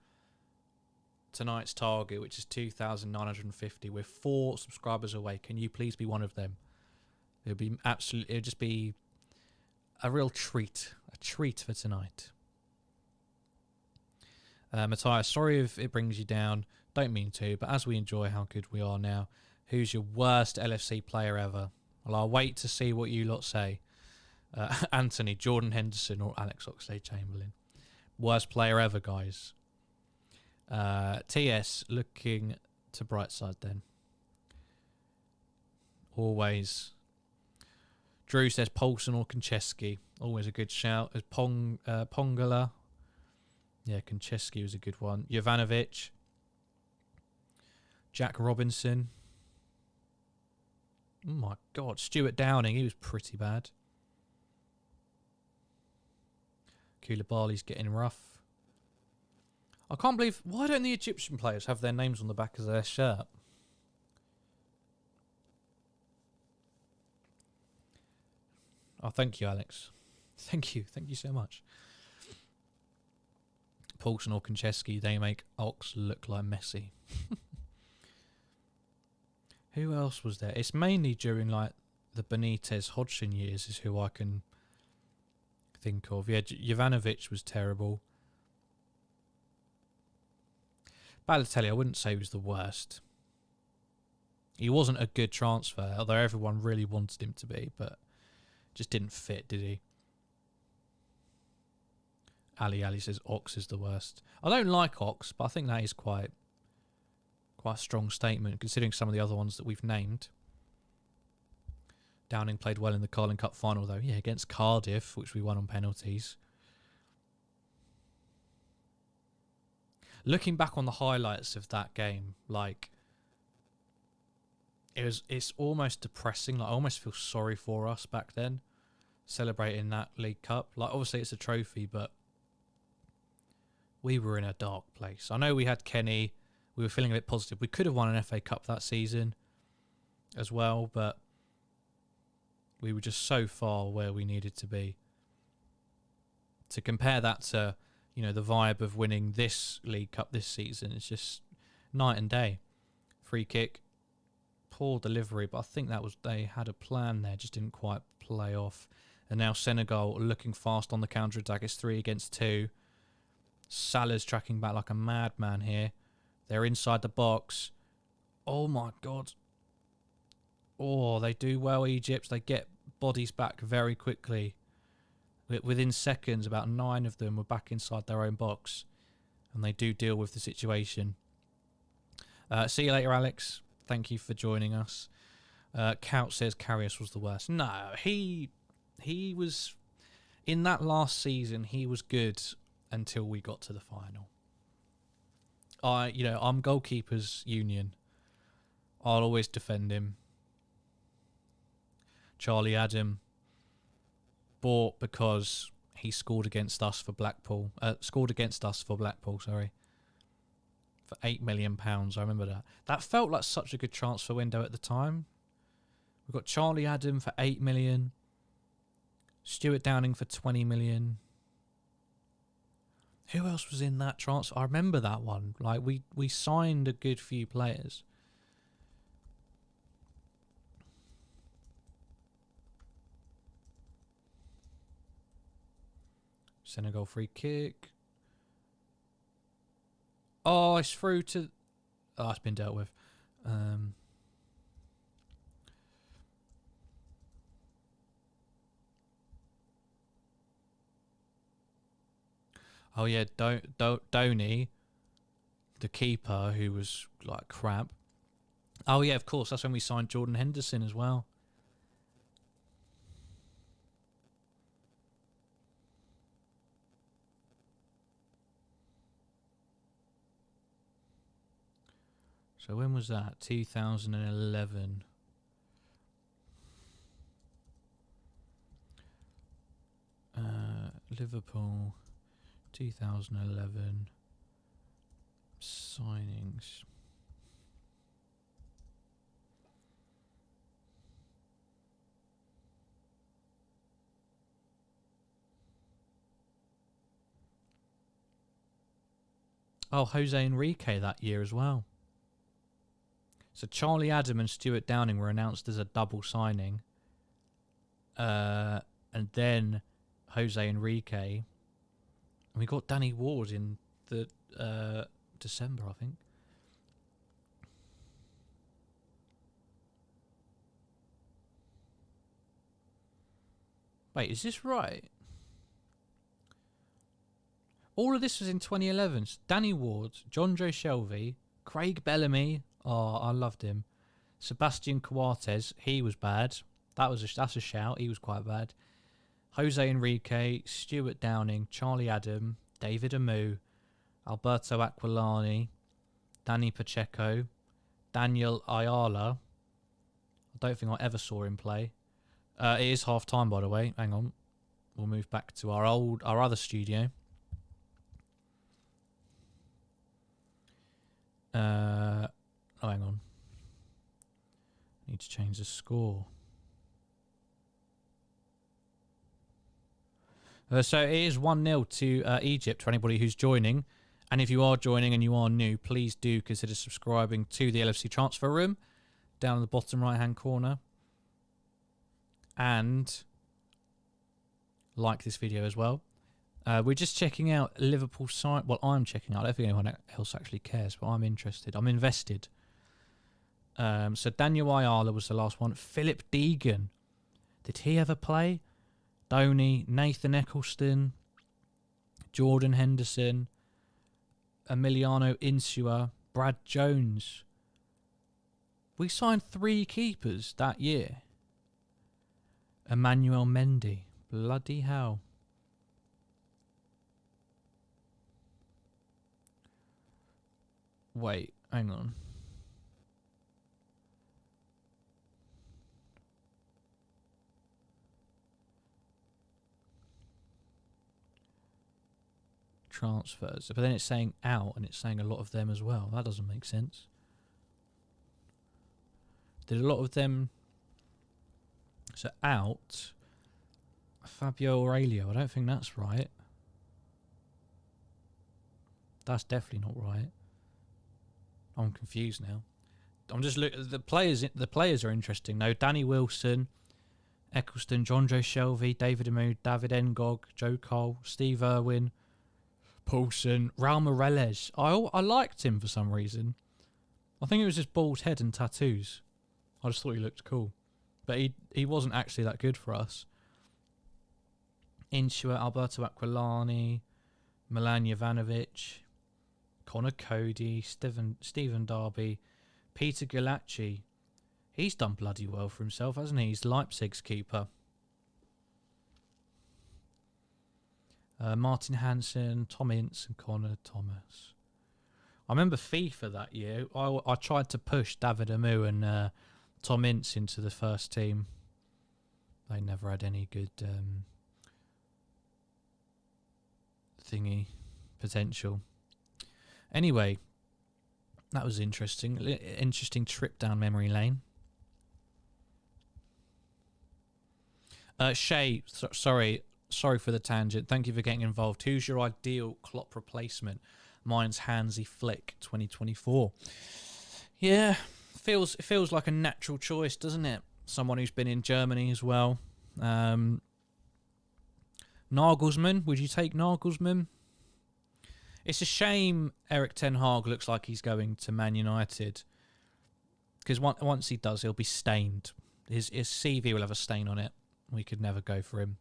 tonight's target, which is 2,950. We're 4 subscribers away. Can you please be one of them? It'll just be a real treat. A treat for tonight. Matthias, sorry if it brings you down. Don't mean to, but as we enjoy how good we are now, who's your worst LFC player ever? Well, I'll wait to see what you lot say. Anthony, Jordan Henderson, or Alex Oxlade-Chamberlain. Worst player ever, guys. TS, looking to bright side then. Always. Drew says Poulsen or Konchesky. Always a good shout. As Pongala. Yeah, Konchesky was a good one. Jovanovic. Jack Robinson. Oh my God. Stuart Downing. He was pretty bad. Koulibaly's getting rough. I can't believe... Why don't the Egyptian players have their names on the back of their shirt? Oh, thank you, Alex. Thank you. Thank you so much. Poulsen or Konchesky, they make Ox look like Messi. Who else was there? It's mainly during like the Benitez Hodgson years is who I can think of. Yeah, Jovanovic was terrible. Balotelli, I wouldn't say he was the worst. He wasn't a good transfer, although everyone really wanted him to be, but just didn't fit, did he? Ali says Ox is the worst. I don't like Ox, but I think that is quite a strong statement, considering some of the other ones that we've named. Downing played well in the Carling Cup final, though. Yeah, against Cardiff, which we won on penalties. Looking back on the highlights of that game, like, it's almost depressing. Like, I almost feel sorry for us back then, celebrating that League Cup. Like, obviously it's a trophy, but we were in a dark place. I know we had Kenny. We were feeling a bit positive. We could have won an FA Cup that season as well, but we were just so far where we needed to be. To compare that to, you know, the vibe of winning this League Cup this season, it's just night and day. Free kick, poor delivery, but I think that was, they had a plan there, just didn't quite play off. And now Senegal looking fast on the counter-attack. It's 3 against 2. Salah's tracking back like a madman here. They're inside the box. Oh my God. Oh, they do well, Egypt. They get bodies back very quickly. Within seconds, about 9 of them were back inside their own box, and they do deal with the situation. See you later, Alex. Thank you for joining us. Couch says Karius was the worst. No, he was in that last season. He was good until we got to the final. I'm goalkeepers union. I'll always defend him. Charlie Adam bought because he scored against us for Blackpool. Sorry. For £8 million. I remember that. That felt like such a good transfer window at the time. We've got Charlie Adam for 8 million. Stuart Downing for 20 million. Who else was in that transfer? I remember that one. Like we signed a good few players. Senegal free kick. Oh, it's through to... Oh, it's been dealt with. Oh, yeah, Donny, the keeper, who was, like, crap. Oh, yeah, of course, that's when we signed Jordan Henderson as well. So when was that? 2011. Liverpool, 2011 signings. Oh, Jose Enrique that year as well. So Charlie Adam and Stuart Downing were announced as a double signing. And then Jose Enrique. And we got Danny Ward in the December, I think. Wait, is this right? All of this was in 2011. Danny Ward, John Joe Shelvey, Craig Bellamy. Oh, I loved him. Sebastian Coates, he was bad. That's a shout. He was quite bad. Jose Enrique, Stuart Downing, Charlie Adam, David Amu, Alberto Aquilani, Danny Pacheco, Daniel Ayala. I don't think I ever saw him play. It is half time, by the way. Hang on. We'll move back to our other studio. Oh, hang on. Need to change the score. So it is 1-0 to Egypt for anybody who's joining. And if you are joining and you are new, please do consider subscribing to the LFC Transfer Room down in the bottom right-hand corner. And like this video as well. We're just checking out Liverpool site. Well, I'm checking out. I don't think anyone else actually cares, but I'm interested. I'm invested. So Daniel Ayala was the last one. Philip Deegan. Did he ever play? Donny, Nathan Eccleston, Jordan Henderson, Emiliano Insua, Brad Jones. We signed 3 keepers that year. Emmanuel Mendy. Bloody hell. Wait, hang on. Transfers, but then it's saying out and it's saying a lot of them as well. That doesn't make sense. Did a lot of them... So out... Fabio Aurelio, I don't think that's right. That's definitely not right. I'm confused now. I'm just looking. The players are interesting though. Danny Wilson, Eccleston, John Joe Shelvey, David Amu, David Ngog, Joe Cole, Steve Irwin, Paulson, Raul Morales. I liked him for some reason. I think it was just bald head and tattoos. I just thought he looked cool. But he wasn't actually that good for us. Insua, Alberto Aquilani, Milan Jovanovic, Connor Cody, Stephen Darby, Peter Galacci. He's done bloody well for himself, hasn't he? He's Leipzig's keeper. Martin Hansen, Tom Ince and Connor Thomas. I remember FIFA that year. I tried to push David Amu and Tom Ince into the first team. They never had any good thingy potential. Anyway, that was interesting. Interesting trip down memory lane. Shay, sorry for the tangent. Thank you for getting involved. Who's your ideal Klopp replacement? Mine's Hansi Flick, 2024. Yeah, feels like a natural choice, doesn't it? Someone who's been in Germany as well. Nagelsmann, would you take Nagelsmann? It's a shame Erik ten Hag looks like he's going to Man United, because once he does, he'll be stained. His CV will have a stain on it. We could never go for him.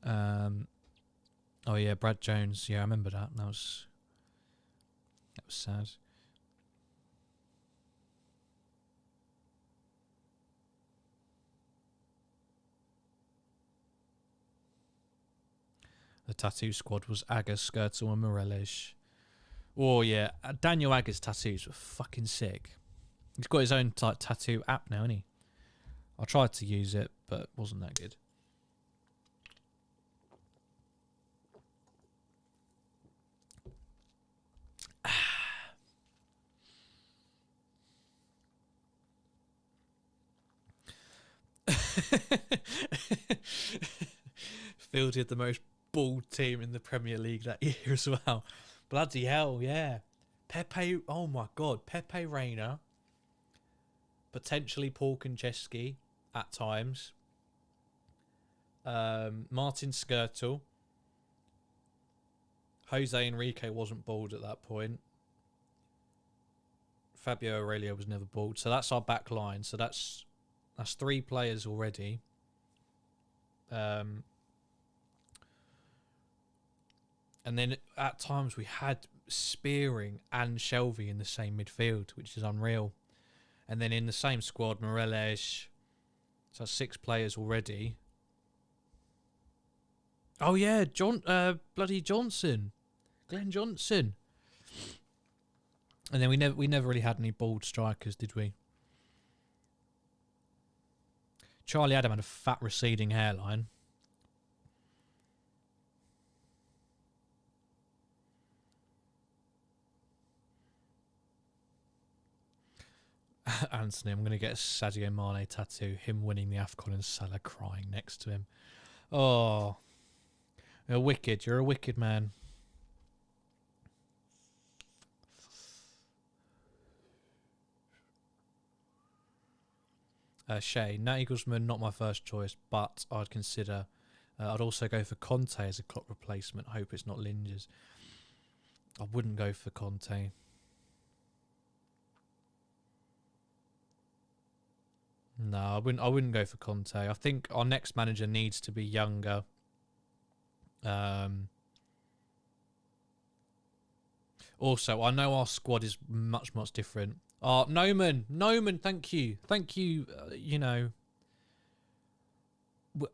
Oh yeah, Brad Jones. Yeah, I remember that. That was sad. The tattoo squad was Agger, Skirtle and Moreles. Oh yeah, Daniel Agger's tattoos were fucking sick. He's got his own tattoo app now, hasn't he? I tried to use it, but it wasn't that good. Fielded the most bald team in the Premier League that year as well. Bloody hell, yeah. Pepe, oh my god, Pepe Reina. Potentially Paul Konchesky at times. Martin Skirtle. Jose Enrique wasn't bald at that point. Fabio Aurelio was never bald. So that's our back line. So that's 3 players already. And then at times we had Spearing and Shelvey in the same midfield, which is unreal. And then in the same squad, Moreles. So 6 players already. Oh yeah, bloody Johnson, Glenn Johnson. And then we never really had any bald strikers, did we? Charlie Adam had a fat receding hairline. Anthony, I'm going to get a Sadio Mane tattoo, him winning the AFCON and Salah crying next to him. Oh, you're wicked. You're a wicked man. Shay, Nagelsmann, not my first choice, but I'd consider. I'd also go for Conte as a Klopp replacement. Hope it's not Lingers. I wouldn't go for Conte. No, I wouldn't go for Conte. I think our next manager needs to be younger. Also, I know our squad is much different. Noman, thank you. You know,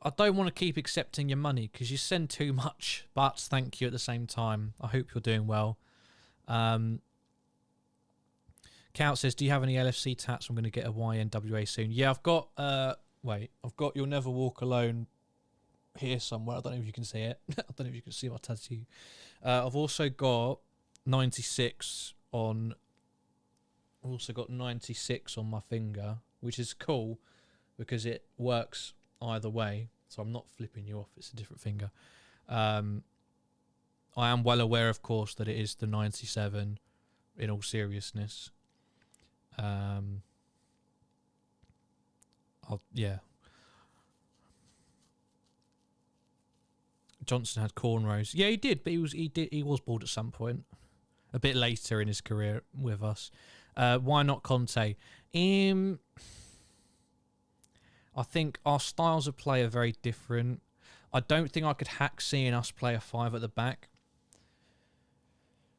I don't want to keep accepting your money because you send too much, but thank you at the same time. I hope you're doing well. Count says, do you have any LFC tats? I'm going to get a YNWA soon. Yeah, I've got, I've got You'll Never Walk Alone here somewhere. I don't know if you can see it. I don't know if you can see my tattoo. I've also got 96 on... I've also got 96 on my finger, which is cool because it works either way. So I'm not flipping you off. It's a different finger. I am well aware, of course, that it is the 97 in all seriousness. Yeah. Johnson had cornrows. Yeah, he did, but he was bald at some point. A bit later in his career with us. Why not Conte? I think our styles of play are very different. I don't think I could hack seeing us play a 5 at the back.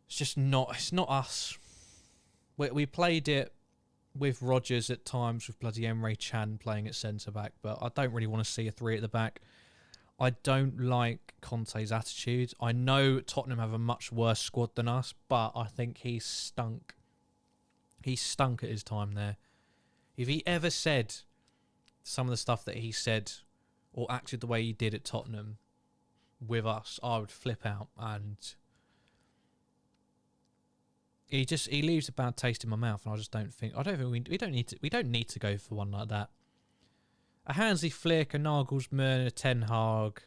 It's just not. It's not us. We played it with Rodgers at times, with bloody Emre Can playing at centre back, but I don't really want to see a 3 at the back. I don't like Conte's attitude. I know Tottenham have a much worse squad than us, but I think he stunk. He stunk at his time there. If he ever said some of the stuff that he said or acted the way he did at Tottenham with us, I would flip out. And he leaves a bad taste in my mouth, and I don't think we don't need to go for one like that. A Hansi Flick, a Nagelsmann, a Ten Hag.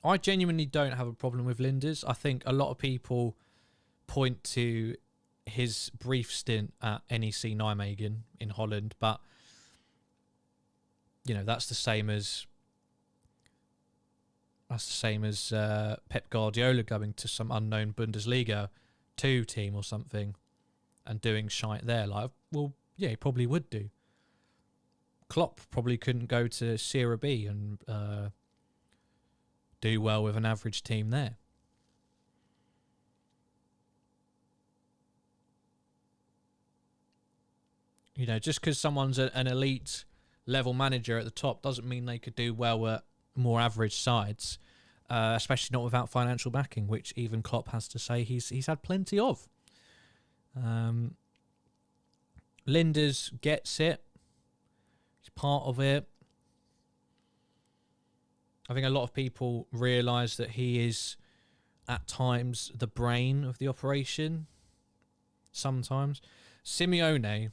I genuinely don't have a problem with Linders. I think a lot of people point to his brief stint at NEC Nijmegen in Holland, but you know, that's the same as Pep Guardiola going to some unknown Bundesliga 2 team or something and doing shite there. Like, well, yeah, he probably would do. Klopp probably couldn't go to Serie B and do well with an average team there. You know, just because someone's an elite level manager at the top doesn't mean they could do well at more average sides, especially not without financial backing, which even Klopp has to say he's had plenty of. Linders gets it. He's part of it. I think a lot of people realise that he is, at times, the brain of the operation. Sometimes. Simeone,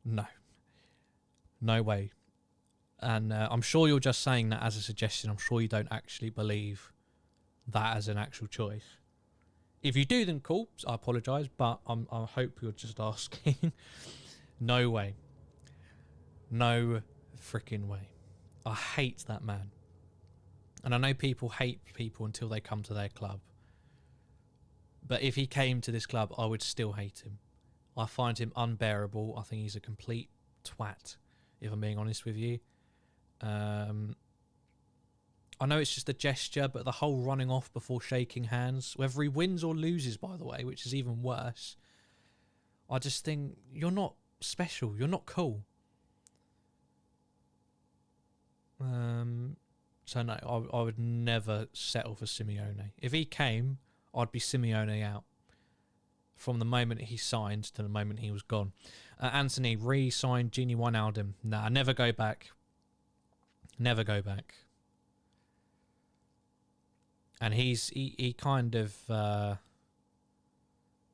no. No way. And I'm sure you're just saying that as a suggestion. I'm sure you don't actually believe that as an actual choice. If you do, then cool. I apologise, but I hope you're just asking. No way. No freaking way. I hate that man. And I know people hate people until they come to their club. But if he came to this club, I would still hate him. I find him unbearable. I think he's a complete twat, if I'm being honest with you. I know it's just a gesture, but the whole running off before shaking hands, whether he wins or loses, by the way, which is even worse, I just think you're not special. You're not cool. So no, I would never settle for Simeone. If he came, I'd be Simeone out. From the moment he signed to the moment he was gone. Anthony, re-signed Gini Wijnaldum. Nah, never go back. Never go back. And he kind of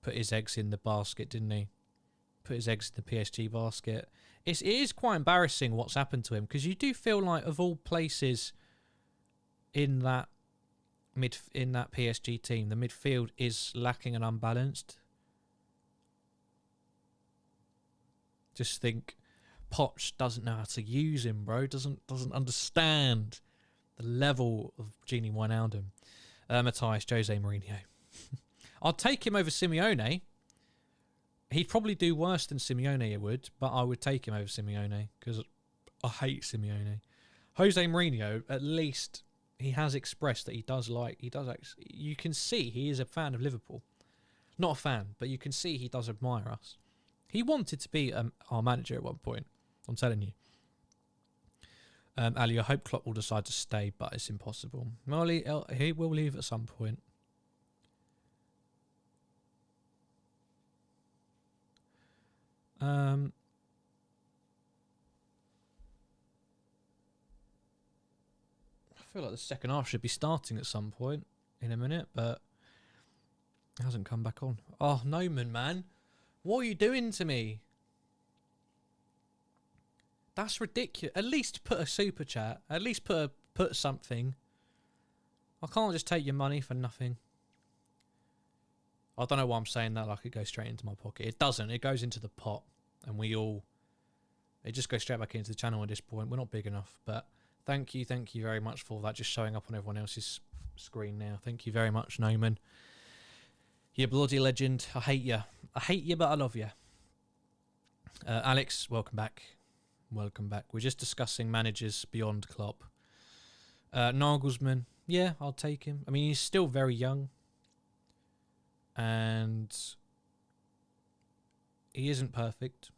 put his eggs in the basket, didn't he? Put his eggs in the PSG basket. It is quite embarrassing what's happened to him, because you do feel like, of all places in that PSG team, the midfield is lacking and unbalanced. Just think, Poch doesn't know how to use him, bro. Doesn't understand the level of Gini Wijnaldum. Matthias, Jose Mourinho. I'll take him over Simeone. He'd probably do worse than Simeone would, but I would take him over Simeone because I hate Simeone. Jose Mourinho, at least he has expressed that he does actually, you can see he is a fan of Liverpool. Not a fan, but you can see he does admire us. He wanted to be our manager at one point. I'm telling you. Ali, I hope Klopp will decide to stay, but it's impossible. Well, he will leave at some point. I feel like the second half should be starting at some point in a minute, but it hasn't come back on. Oh, Noman, man. What are you doing to me? That's ridiculous. At least put a super chat. At least put something. I can't just take your money for nothing. I don't know why I'm saying that like it goes straight into my pocket. It doesn't. It goes into the pot. And it just goes straight back into the channel at this point. We're not big enough. But thank you very much for that. Just showing up on everyone else's screen now. Thank you very much, Noman. You bloody legend. I hate you. I hate you, but I love you. Alex, welcome back. Welcome back. We're just discussing managers beyond Klopp. Nagelsmann, yeah, I'll take him. I mean, he's still very young. And he isn't perfect.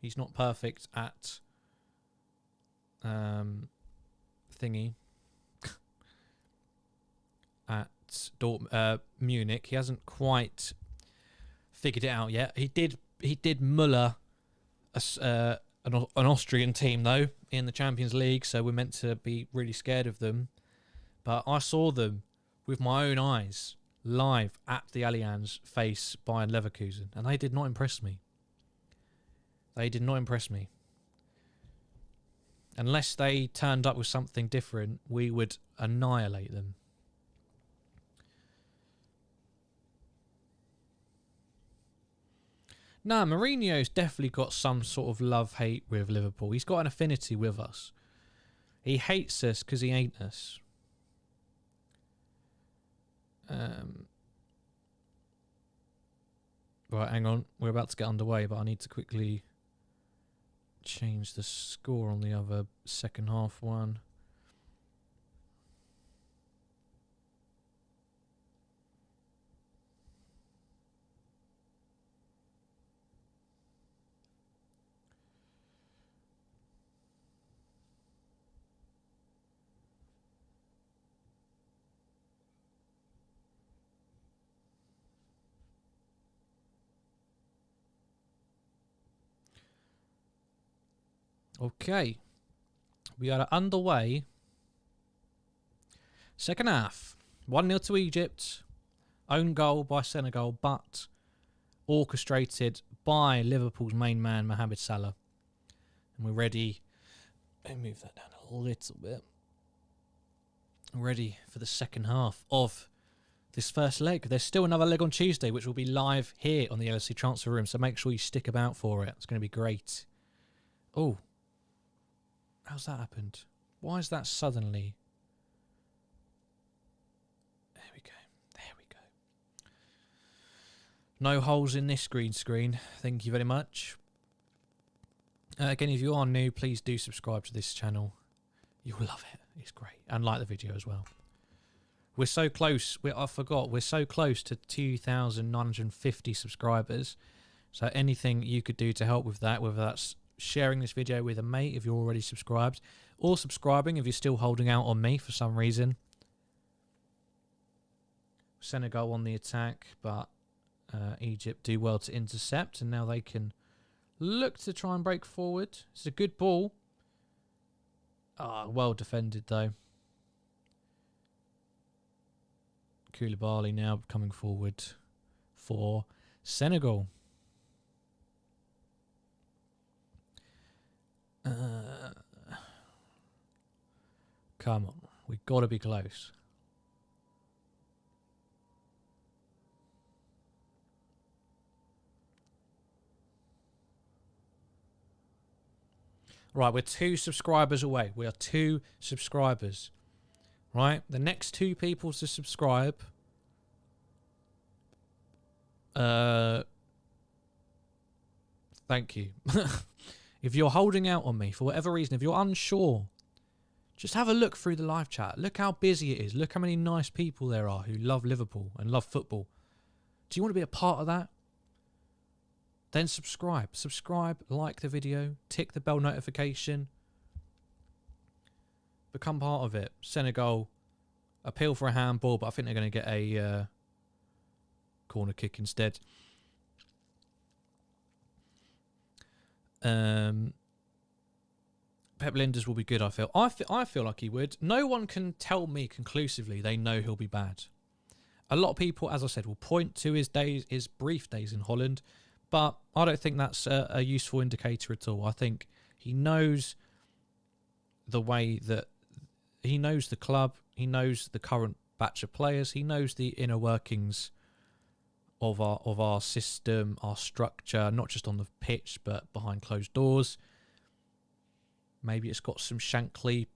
He's not perfect at thingy. At Munich. He hasn't quite figured it out yet. He did Muller an Austrian team though in the Champions League, so we're meant to be really scared of them. But I saw them with my own eyes live at the Allianz face Bayern Leverkusen, and they did not impress me. They did not impress me. Unless they turned up with something different, we would annihilate them. Nah, Mourinho's definitely got some sort of love-hate with Liverpool. He's got an affinity with us. He hates us because he ain't us. Right, hang on. We're about to get underway, but I need to quickly change the score on the other second half one. Okay, we are underway. Second half, 1-0 to Egypt. Own goal by Senegal, but orchestrated by Liverpool's main man, Mohamed Salah. And we're ready. Let me move that down a little bit. Ready for the second half of this first leg. There's still another leg on Tuesday, which will be live here on the LFC Transfer Room, so make sure you stick about for it. It's going to be great. Oh. How's that happened? Why is that suddenly? There we go. There we go. No holes in this green screen. Thank you very much. Again, if you are new, please do subscribe to this channel. You'll love it. It's great. And like the video as well. We're so close. I forgot. We're so close to 2,950 subscribers. So anything you could do to help with that, whether that's sharing this video with a mate if you're already subscribed, or subscribing if you're still holding out on me for some reason. Senegal on the attack, but Egypt do well to intercept, and now they can look to try and break forward. It's a good ball. Well defended though. Koulibaly now coming forward for Senegal. Come on, we've got to be close. Right, we're 2 subscribers away. We are 2 subscribers. Right, the next 2 people to subscribe. Thank you. If you're holding out on me for whatever reason, if you're unsure, just have a look through the live chat. Look how busy it is. Look how many nice people there are who love Liverpool and love football. Do you want to be a part of that? Then subscribe. Subscribe, like the video, tick the bell notification. Become part of it. Senegal, appeal for a handball, but I think they're going to get a corner kick instead. Pep Linders will be good, I feel. I feel like he would. No one can tell me conclusively they know he'll be bad. A lot of people, as I said, will point to his brief days in Holland, but I don't think that's a useful indicator at all. I think he knows the way that he knows the club, he knows the current batch of players, he knows the inner workings of our system, our structure, not just on the pitch but behind closed doors. Maybe it's got some Shankly,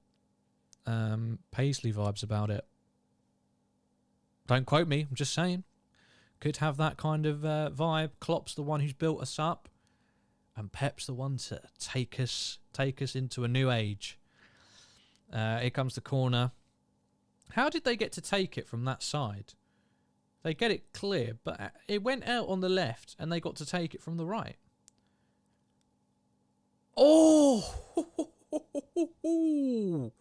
Paisley vibes about it. Don't quote me, I'm just saying. could have that kind of vibe. Klopp's the one who's built us up, and Pep's the one to take us into a new age. Here comes the corner. How did they get to take it from that side? They get it clear, but it went out on the left, and they got to take it from the right. Oh! Woo!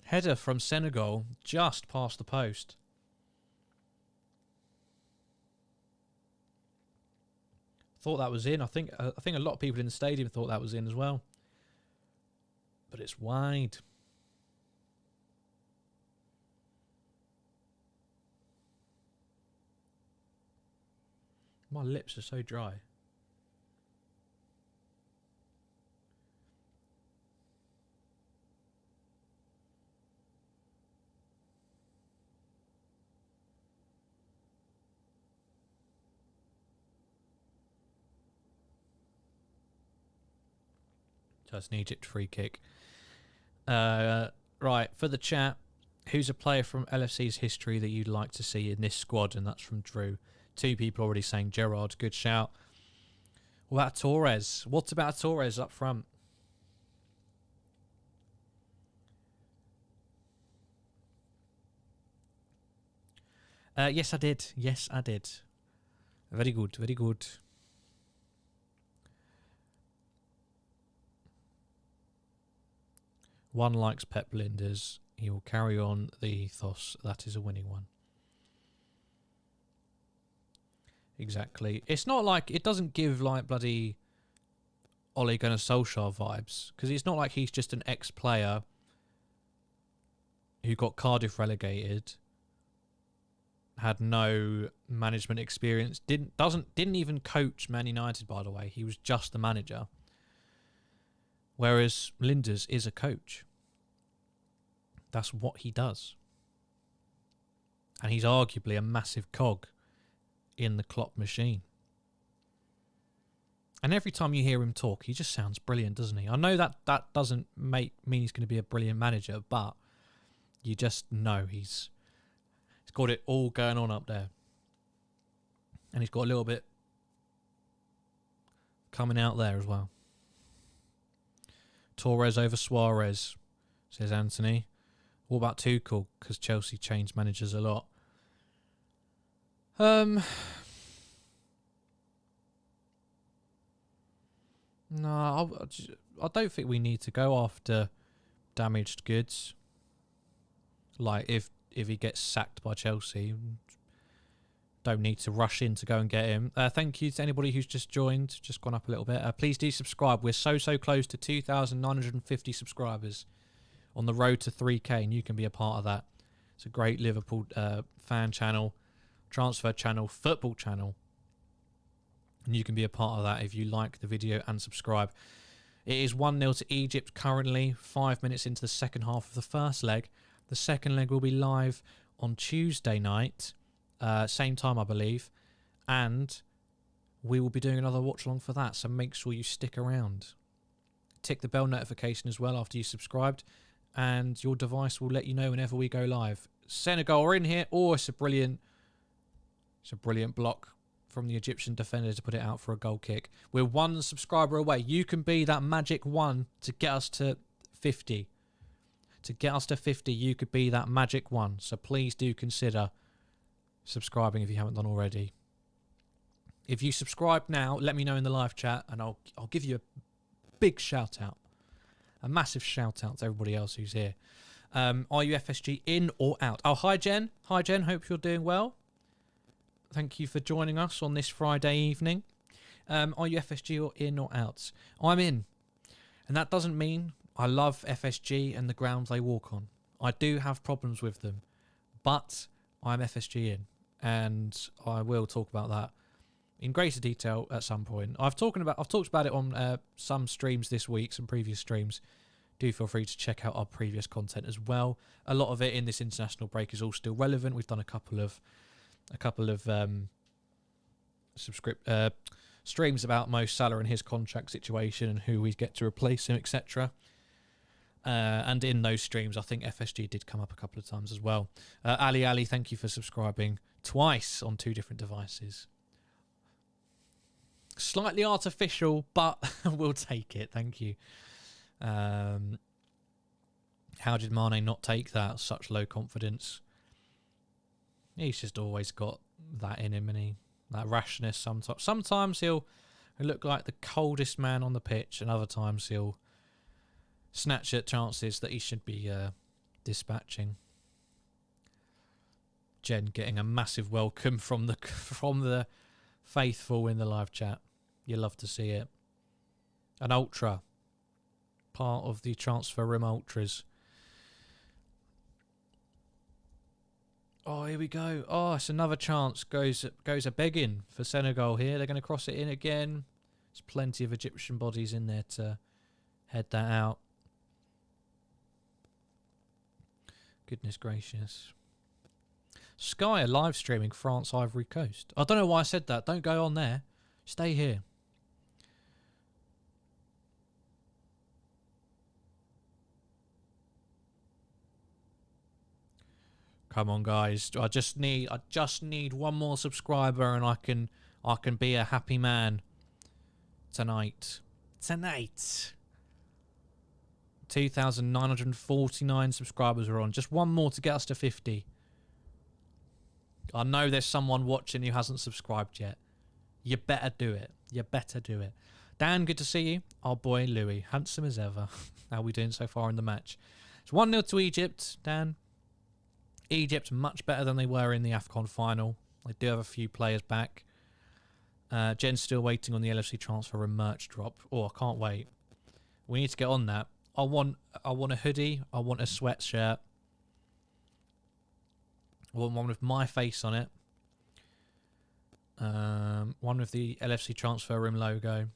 Header from Senegal, just past the post. Thought that was in. I think a lot of people in the stadium thought that was in as well. But it's wide. My lips are so dry. Just an Egypt free kick. Right, for the chat, who's a player from LFC's history that you'd like to see in this squad? And that's from Drew. 2 people already saying Gerrard. Good shout. What about Torres? What about Torres up front? Yes, I did. Yes, I did. Very good. Very good. One likes Pep Linders. He will carry on the ethos. That is a winning one. Exactly. It's not like... It doesn't give like bloody Ole Gunnar Solskjaer vibes. Because it's not like he's just an ex-player who got Cardiff relegated. Had no management experience. Didn't even coach Man United, by the way. He was just the manager. Whereas Linders is a coach. That's what he does. And he's arguably a massive cog in the Klopp machine. And every time you hear him talk, he just sounds brilliant, doesn't he? I know that doesn't mean he's going to be a brilliant manager, but you just know he's got it all going on up there. And he's got a little bit coming out there as well. Torres over Suarez, says Anthony. What about Tuchel? Because Chelsea changed managers a lot. No, I don't think we need to go after damaged goods. Like if he gets sacked by Chelsea, don't need to rush in to go and get him. Thank you to anybody who's just joined, just gone up a little bit. Please do subscribe. We're so close to 2,950 subscribers on the road to 3K, and you can be a part of that. It's a great Liverpool fan channel, transfer channel, football channel, and you can be a part of that if you like the video and subscribe. It is 1-0 to Egypt currently, 5 minutes into the second half of the first leg. The second leg will be live on Tuesday night, same time I believe, and we will be doing another watch along for that, so make sure you stick around. Tick the bell notification as well after you subscribed, and your device will let you know whenever we go live. Senegal are in here. Oh, it's a brilliant block from the Egyptian defender to put it out for a goal kick. We're 1 subscriber away. You can be that magic 1 to get us to 50. To get us to 50, you could be that magic 1. So please do consider subscribing if you haven't done already. If you subscribe now, let me know in the live chat, and I'll give you a big shout out. A massive shout out to everybody else who's here. Are you FSG in or out? Oh, hi Jen. Hi Jen, hope you're doing well. Thank you for joining us on this Friday evening. Are you FSG or in or out? I'm in. And that doesn't mean I love FSG and the grounds they walk on. I do have problems with them. But I'm FSG in. And I will talk about that in greater detail at some point. I've talked about it on some streams this week, some previous streams. Do feel free to check out our previous content as well. A lot of it in this international break is all still relevant. We've done a couple of streams about Mo Salah and his contract situation and who we get to replace him, etc. And in those streams, I think FSG did come up a couple of times as well. Ali, thank you for subscribing twice on 2 different devices. Slightly artificial, but we'll take it. Thank you. How did Mane not take that? Such low confidence. He's just always got that in him, and that rashness. Sometimes he'll look like the coldest man on the pitch, and other times he'll snatch at chances that he should be dispatching. Jen getting a massive welcome from the faithful in the live chat. You love to see it. An ultra, part of the transfer room ultras. Oh, here we go. Oh, it's another chance. Goes a begging for Senegal here. They're going to cross it in again. There's plenty of Egyptian bodies in there to head that out. Goodness gracious. Sky are live streaming France Ivory Coast. I don't know why I said that. Don't go on there. Stay here. Come on, guys. I just need one more subscriber, and I can be a happy man tonight. 2,949 subscribers are on. Just one more to get us to 50. I know there's someone watching who hasn't subscribed yet. You better do it. You better do it. Dan, good to see you. Our boy Louis, handsome as ever. How are we doing so far in the match? It's 1-0 to Egypt, Dan. Egypt much better than they were in the AFCON final. They do have a few players back. Jen's still waiting on the LFC transfer and merch drop. Oh, I can't wait. We need to get on that. I want a hoodie. I want a sweatshirt. I want one with my face on it. One with the LFC transfer room logo.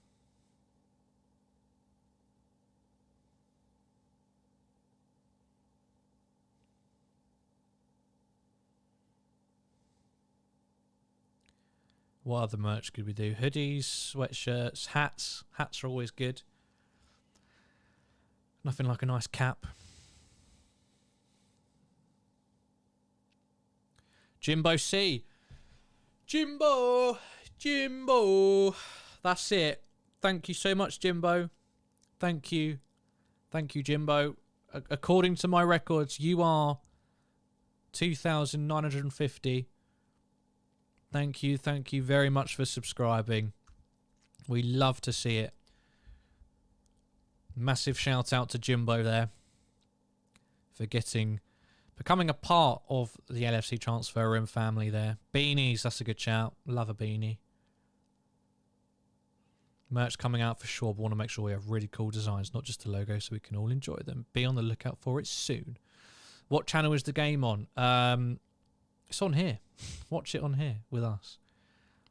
What other merch could we do? Hoodies, sweatshirts, hats. Hats are always good. Nothing like a nice cap. Jimbo C. Jimbo. That's it. Thank you so much, Jimbo. Thank you. Thank you, Jimbo. According to my records, you are 2,950. Thank you very much for subscribing. We love to see it. Massive shout out to Jimbo there for becoming a part of the LFC transfer room family there. Beanies, that's a good shout. Love a beanie. Merch coming out for sure, but want to make sure we have really cool designs, not just the logo, so we can all enjoy them. Be on the lookout for it soon. What channel is the game on? It's on here. Watch it on here with us.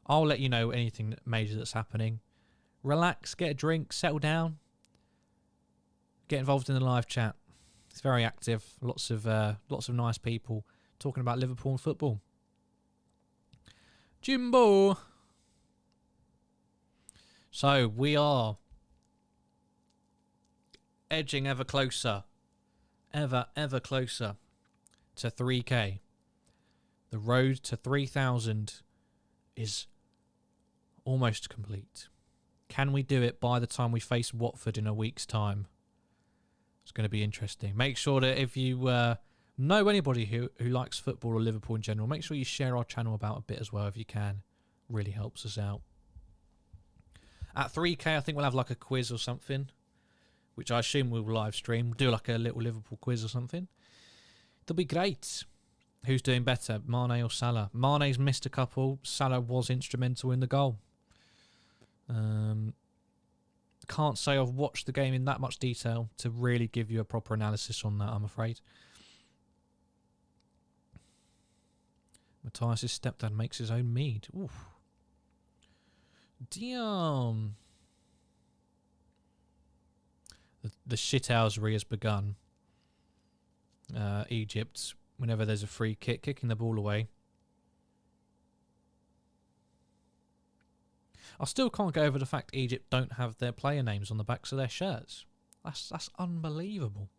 I'll let you know anything major that's happening. Relax, get a drink, settle down. Get involved in the live chat. It's very active. Lots of nice people talking about Liverpool and football. Jimbo. So we are edging ever closer. Ever closer to 3K. The road to 3,000 is almost complete. Can we do it by the time we face Watford in a week's time? It's going to be interesting. Make sure that if you know anybody who likes football or Liverpool in general, make sure you share our channel about a bit as well if you can. Really helps us out. At 3K, I think we'll have like a quiz or something, which I assume we'll live stream. Do like a little Liverpool quiz or something. It'll be great. Who's doing better, Mane or Salah? Mane's missed a couple. Salah was instrumental in the goal. Can't say I've watched the game in that much detail to really give you a proper analysis on that, I'm afraid. Matthias' stepdad makes his own mead. Oof. Damn. The shithousery has begun. Egypt, whenever there's a free kick, kicking the ball away. I still can't get over the fact Egypt don't have their player names on the backs of their shirts. That's unbelievable.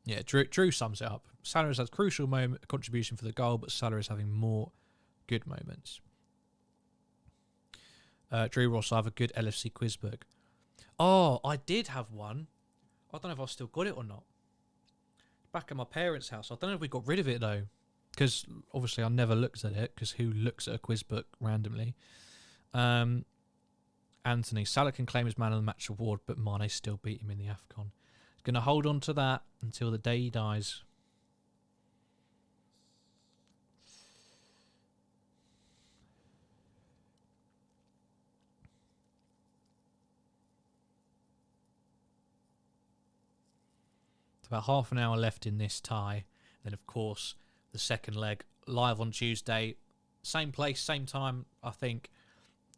Yeah, Drew sums it up. Salah has had crucial contribution for the goal, but Salah is having more good moments. Drew Ross, I have a good LFC quiz book. Oh, I did have one. I don't know if I've still got it or not. Back at my parents' house. I don't know if we got rid of it though. Because obviously I never looked at it. Because who looks at a quiz book randomly? Anthony, Salah can claim his man of the match award, but Mane still beat him in the AFCON. He's going to hold on to that until the day he dies. It's about half an hour left in this tie. Then, of course, the second leg live on Tuesday. Same place, same time, I think,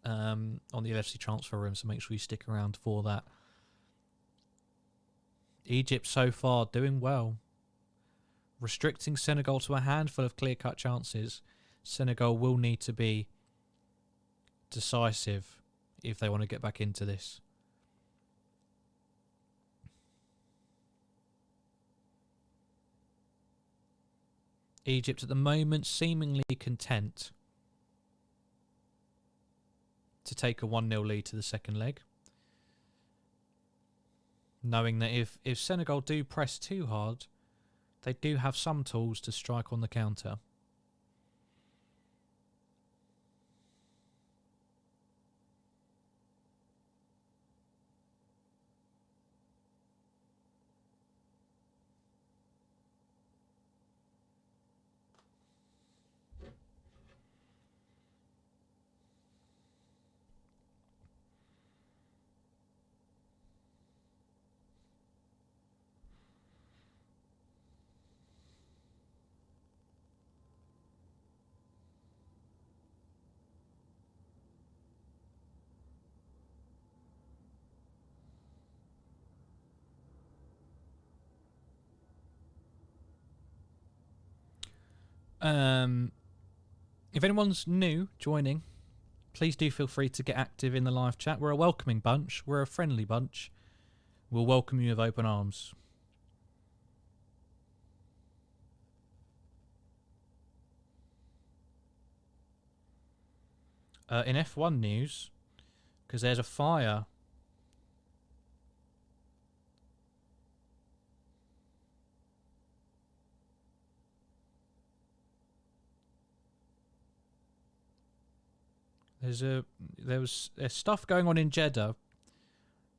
on the LFC transfer room. So make sure you stick around for that. Egypt so far doing well. Restricting Senegal to a handful of clear-cut chances. Senegal will need to be decisive if they want to get back into this. Egypt at the moment seemingly content to take a 1-0 lead to the second leg. Knowing that if Senegal do press too hard, they do have some tools to strike on the counter. If anyone's new joining, please do feel free to get active in the live chat. We're a welcoming bunch. We're a friendly bunch. We'll welcome you with open arms. In F1 news, because there's a fire. There's stuff going on in Jeddah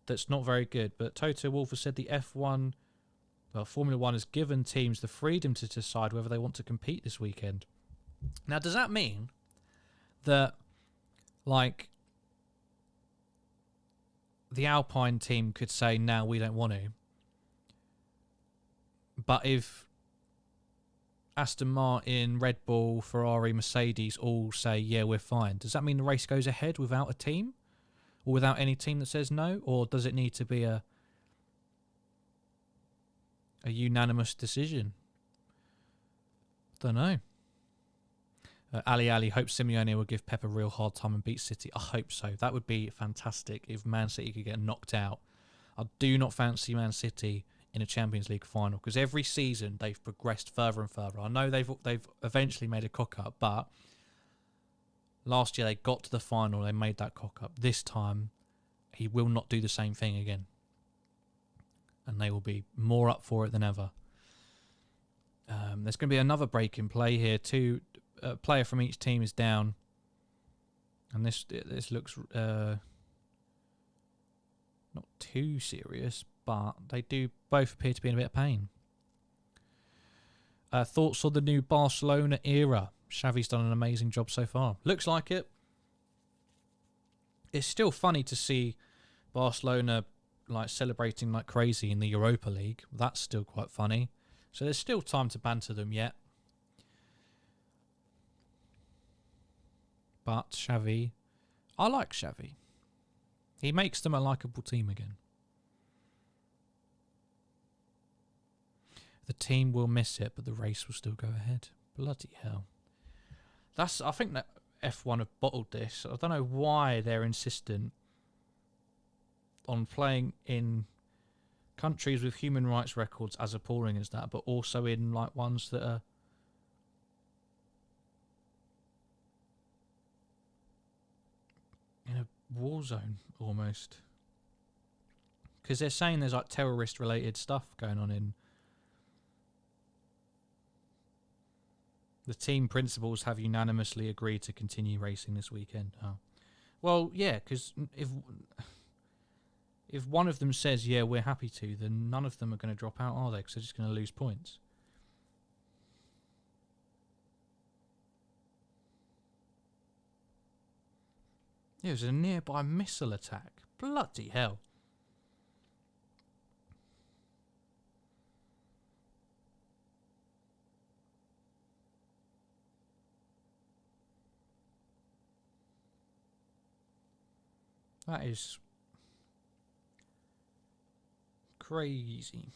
that's not very good, but Toto Wolff has said the Formula 1 has given teams the freedom to decide whether they want to compete this weekend. Now, does that mean that, like, the Alpine team could say, no, we don't want to, but if Aston Martin, Red Bull, Ferrari, Mercedes all say, yeah, we're fine, does that mean the race goes ahead without a team? Or without any team that says no? Or does it need to be a unanimous decision? Don't know. Ali hopes Simeone will give Pep a real hard time and beat City. I hope so. That would be fantastic if Man City could get knocked out. I do not fancy Man City in a Champions League final, because every season they've progressed further and further. I know they've eventually made a cock up, but last year they got to the final, they made that cock up. This time he will not do the same thing again, and they will be more up for it than ever. There's going to be another break in play here. A player from each team is down, and this looks not too serious, but they do both appear to be in a bit of pain. Thoughts on the new Barcelona era? Xavi's done an amazing job so far. Looks like it. It's still funny to see Barcelona like celebrating like crazy in the Europa League. That's still quite funny. So there's still time to banter them yet. But Xavi, I like Xavi. He makes them a likeable team again. The team will miss it, but the race will still go ahead. Bloody hell. I think that F1 have bottled this. I don't know why they're insistent on playing in countries with human rights records as appalling as that, but also in like ones that are in a war zone almost. Because they're saying there's like terrorist related stuff going on in. The team principals have unanimously agreed to continue racing this weekend. Oh. Well, yeah, because if one of them says, yeah, we're happy to, then none of them are going to drop out, are they? Because they're just going to lose points. Yeah, it was a nearby missile attack. Bloody hell. That is crazy.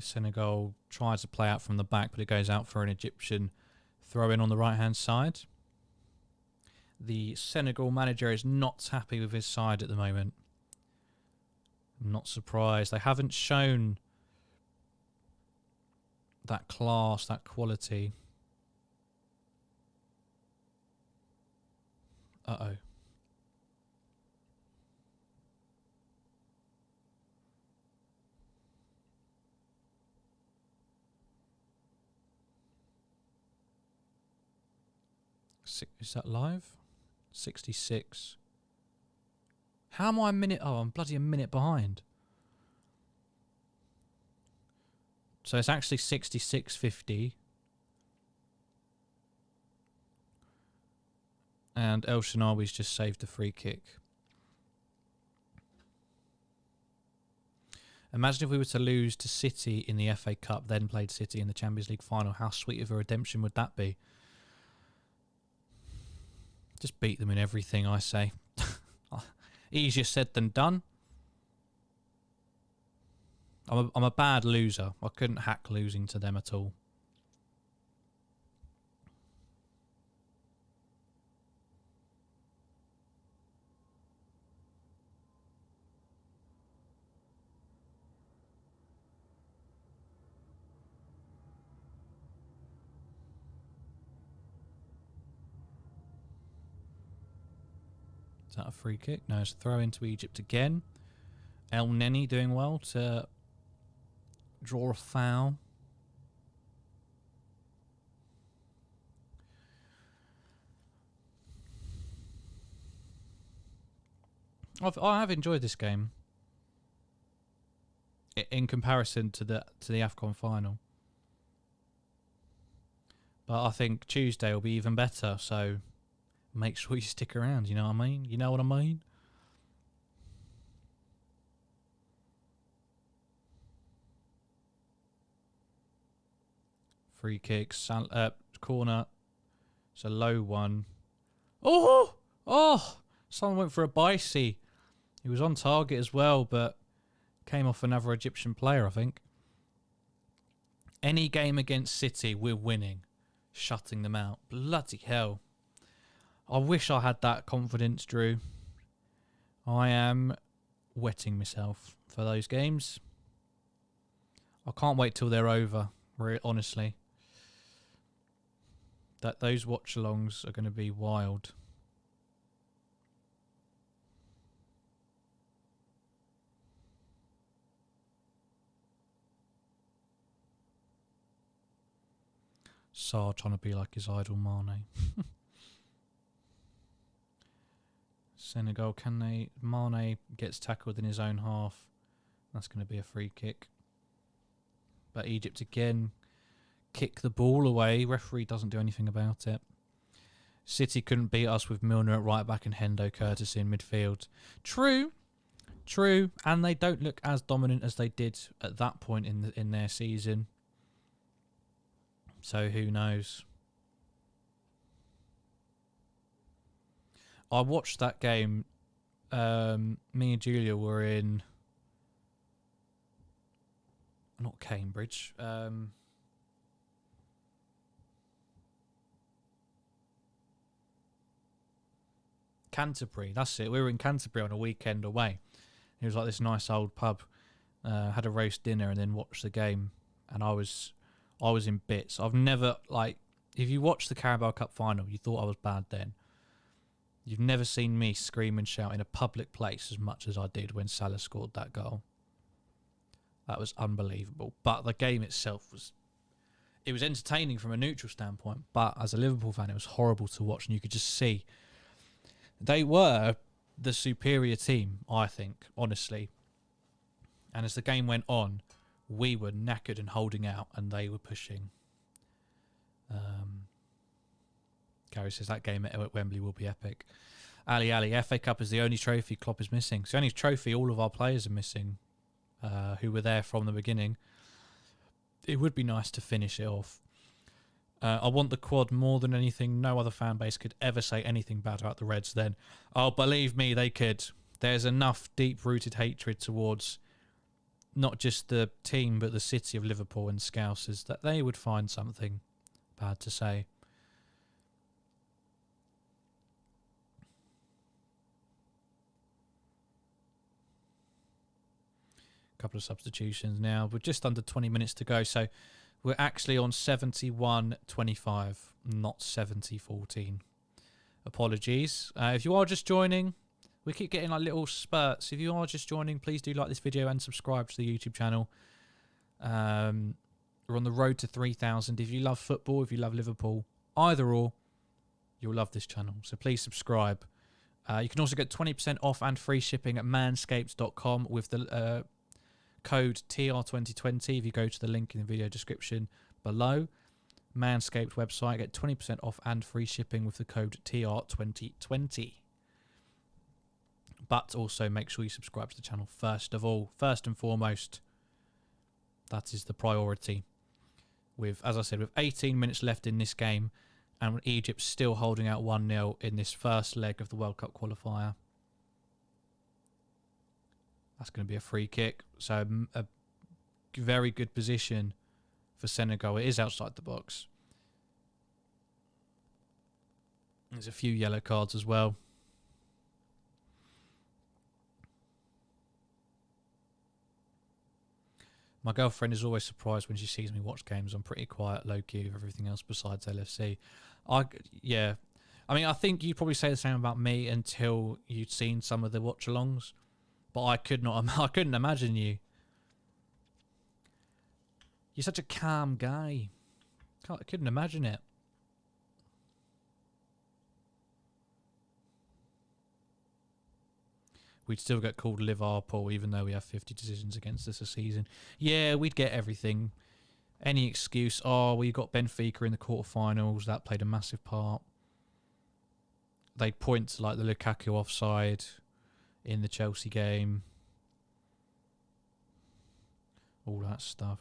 Senegal tries to play out from the back, but it goes out for an Egyptian throw in on the right-hand side. The Senegal manager is not happy with his side at the moment. I'm not surprised. They haven't shown that class, that quality. Uh-oh. Is that live? 66. How am I a minute? Oh, I'm bloody a minute behind. So it's actually 66.50. And El Shanawi's just saved a free kick. Imagine if we were to lose to City in the FA Cup, then played City in the Champions League final. How sweet of a redemption would that be? Just beat them in everything, I say. Easier said than done. I'm a bad loser. I couldn't hack losing to them at all. Is that a free kick? No, it's a throw into Egypt again. El Neni doing well to draw a foul. I have enjoyed this game in comparison to the AFCON final, but I think Tuesday will be even better. So make sure you stick around. You know what I mean? You know what I mean? Free kicks, corner. It's a low one. Oh! Someone went for a bicey. He was on target as well, but came off another Egyptian player, I think. Any game against City, we're winning. Shutting them out. Bloody hell. I wish I had that confidence, Drew. I am wetting myself for those games. I can't wait till they're over, honestly. Those watch-alongs are going to be wild. Sarr trying to be like his idol Mane. Senegal, can they? Mane gets tackled in his own half. That's going to be a free kick. But Egypt again kick the ball away. Referee doesn't do anything about it. City couldn't beat us with Milner at right back and Hendo Curtis in midfield. True, and they don't look as dominant as they did at that point in their season. So who knows? I watched that game. Me and Julia were in not Cambridge. Canterbury, that's it. We were in Canterbury on a weekend away. It was like this nice old pub. Had a roast dinner and then watched the game, and I was in bits. I've never, like, if you watch the Carabao Cup final, you thought I was bad then. You've never seen me scream and shout in a public place as much as I did when Salah scored that goal. That was unbelievable. But the game itself was entertaining from a neutral standpoint, but as a Liverpool fan, it was horrible to watch, and you could just see they were the superior team, I think, honestly. And as the game went on, we were knackered and holding out, and they were pushing. Gary says that game at Wembley will be epic. Ali, FA Cup is the only trophy Klopp is missing. It's the only trophy all of our players are missing, who were there from the beginning. It would be nice to finish it off. I want the quad more than anything. No other fan base could ever say anything bad about the Reds then. Oh, believe me, they could. There's enough deep-rooted hatred towards not just the team, but the city of Liverpool and Scousers that they would find something bad to say. Couple of substitutions now. We're just under 20 minutes to go, so we're actually on 71-25, not 70-14. Apologies. If you are just joining, we keep getting like little spurts. If you are just joining, please do like this video and subscribe to the YouTube channel. We're on the road to 3,000. If you love football, if you love Liverpool, either or, you'll love this channel. So please subscribe. You can also get 20% off and free shipping at manscaped.com with the code TR2020 if you go to the link in the video description below. Manscaped website, get 20% off and free shipping with the code TR2020. But also make sure you subscribe to the channel first of all. First and foremost, that is the priority. With, as I said, with 18 minutes left in this game and Egypt still holding out 1-0 in this first leg of the World Cup qualifier. That's going to be a free kick. So a very good position for Senegal. It is outside the box. There's a few yellow cards as well. My girlfriend is always surprised when she sees me watch games. I'm pretty quiet, low-key with everything else besides LFC. Yeah. I mean, I think you'd probably say the same about me until you'd seen some of the watch-alongs. But I couldn't imagine you. You're such a calm guy. I couldn't imagine it. We'd still get called Liverpool even though we have 50 decisions against us a season. Yeah, we'd get everything. Any excuse. Oh, we got Benfica in the quarterfinals. That played a massive part. They'd point to like the Lukaku offside in the Chelsea game. All that stuff.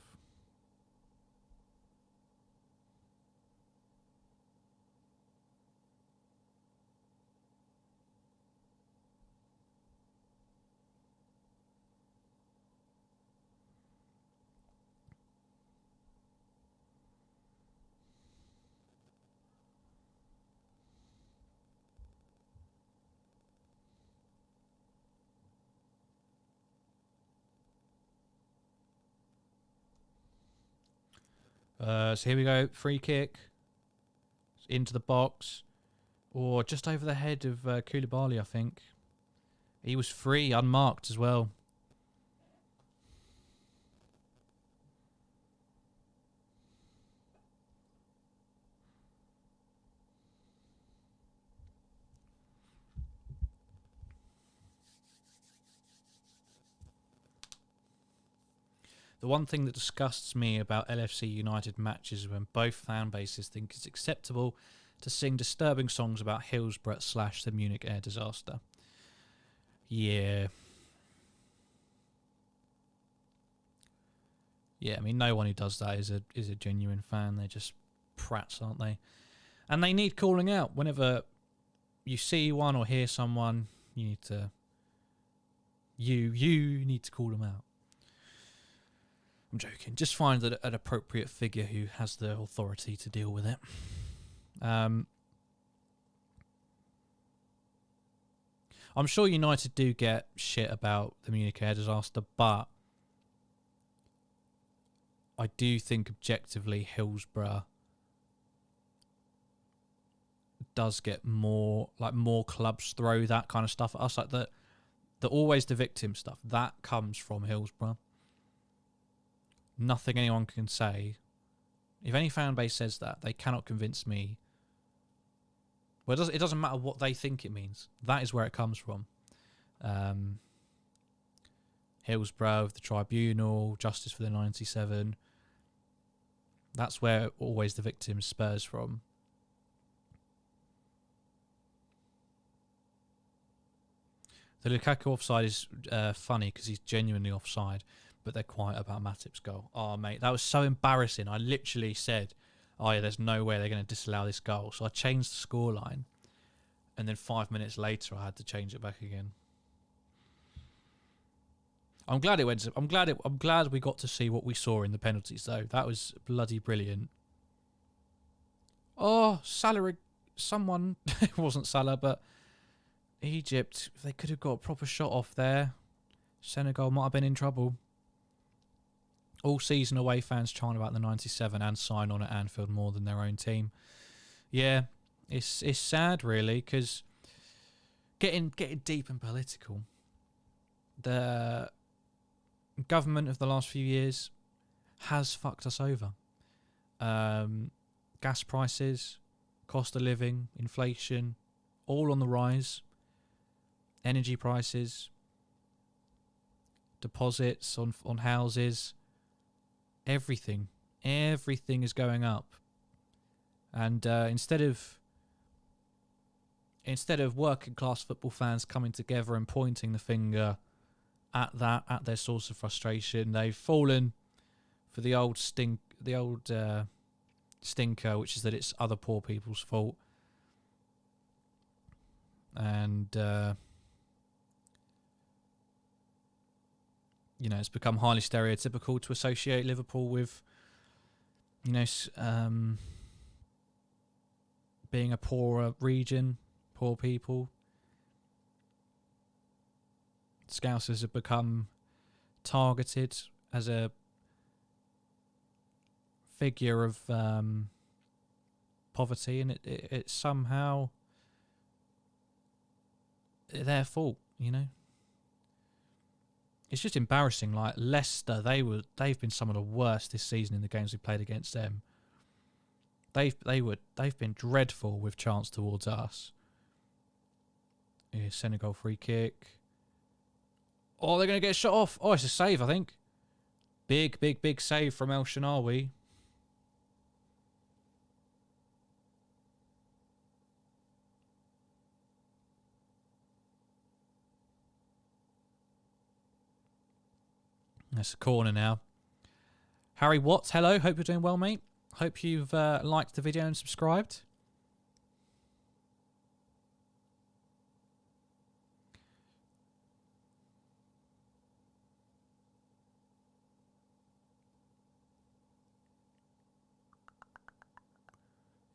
So here we go. Free kick. Into the box. Or just over the head of Koulibaly, I think. He was free, unmarked as well. The one thing that disgusts me about LFC United matches is when both fan bases think it's acceptable to sing disturbing songs about Hillsborough / the Munich air disaster. Yeah. Yeah, I mean, no one who does that is a genuine fan. They're just prats, aren't they? And they need calling out. Whenever you see one or hear someone, you need to... You need to call them out. I'm joking. Just find an appropriate figure who has the authority to deal with it. I'm sure United do get shit about the Munich air disaster, but I do think objectively Hillsborough does get more clubs throw that kind of stuff at us, like the always the victim stuff. That comes from Hillsborough. Nothing anyone can say. If any fan base says that, they cannot convince me. Well, it doesn't matter what they think it means. That is where it comes from. Hillsborough, the tribunal, justice for the 97. That's where always the victim spurs from. The Lukaku offside is funny because he's genuinely offside, but they're quiet about Matip's goal. Oh, mate, that was so embarrassing. I literally said, oh, yeah, there's no way they're going to disallow this goal. So I changed the scoreline, and then 5 minutes later I had to change it back again. I'm glad it went. I'm glad we got to see what we saw in the penalties, though. That was bloody brilliant. Oh, Salah, someone, it wasn't Salah, but Egypt, if they could have got a proper shot off there, Senegal might have been in trouble. All season away fans chant about the 97 and sign on at Anfield more than their own team. Yeah, it's sad really, because getting deep and political, the government of the last few years has fucked us over. Gas prices, cost of living, inflation, all on the rise. Energy prices, deposits on houses, everything is going up. And instead of working class football fans coming together and pointing the finger at their source of frustration, they've fallen for the old stinker, which is that it's other poor people's fault. And it's become highly stereotypical to associate Liverpool with, being a poorer region, poor people. Scousers have become targeted as a figure of poverty, and it's somehow their fault, It's just embarrassing. Like Leicester, they've been some of the worst this season in the games we played against them. They've been dreadful with chance towards us. Here's Senegal free kick. Oh, they're going to get shot off. Oh, it's a save, I think. Big save from El Shenawi. That's a corner now. Harry Watts, hello. Hope you're doing well, mate. Hope you've liked the video and subscribed.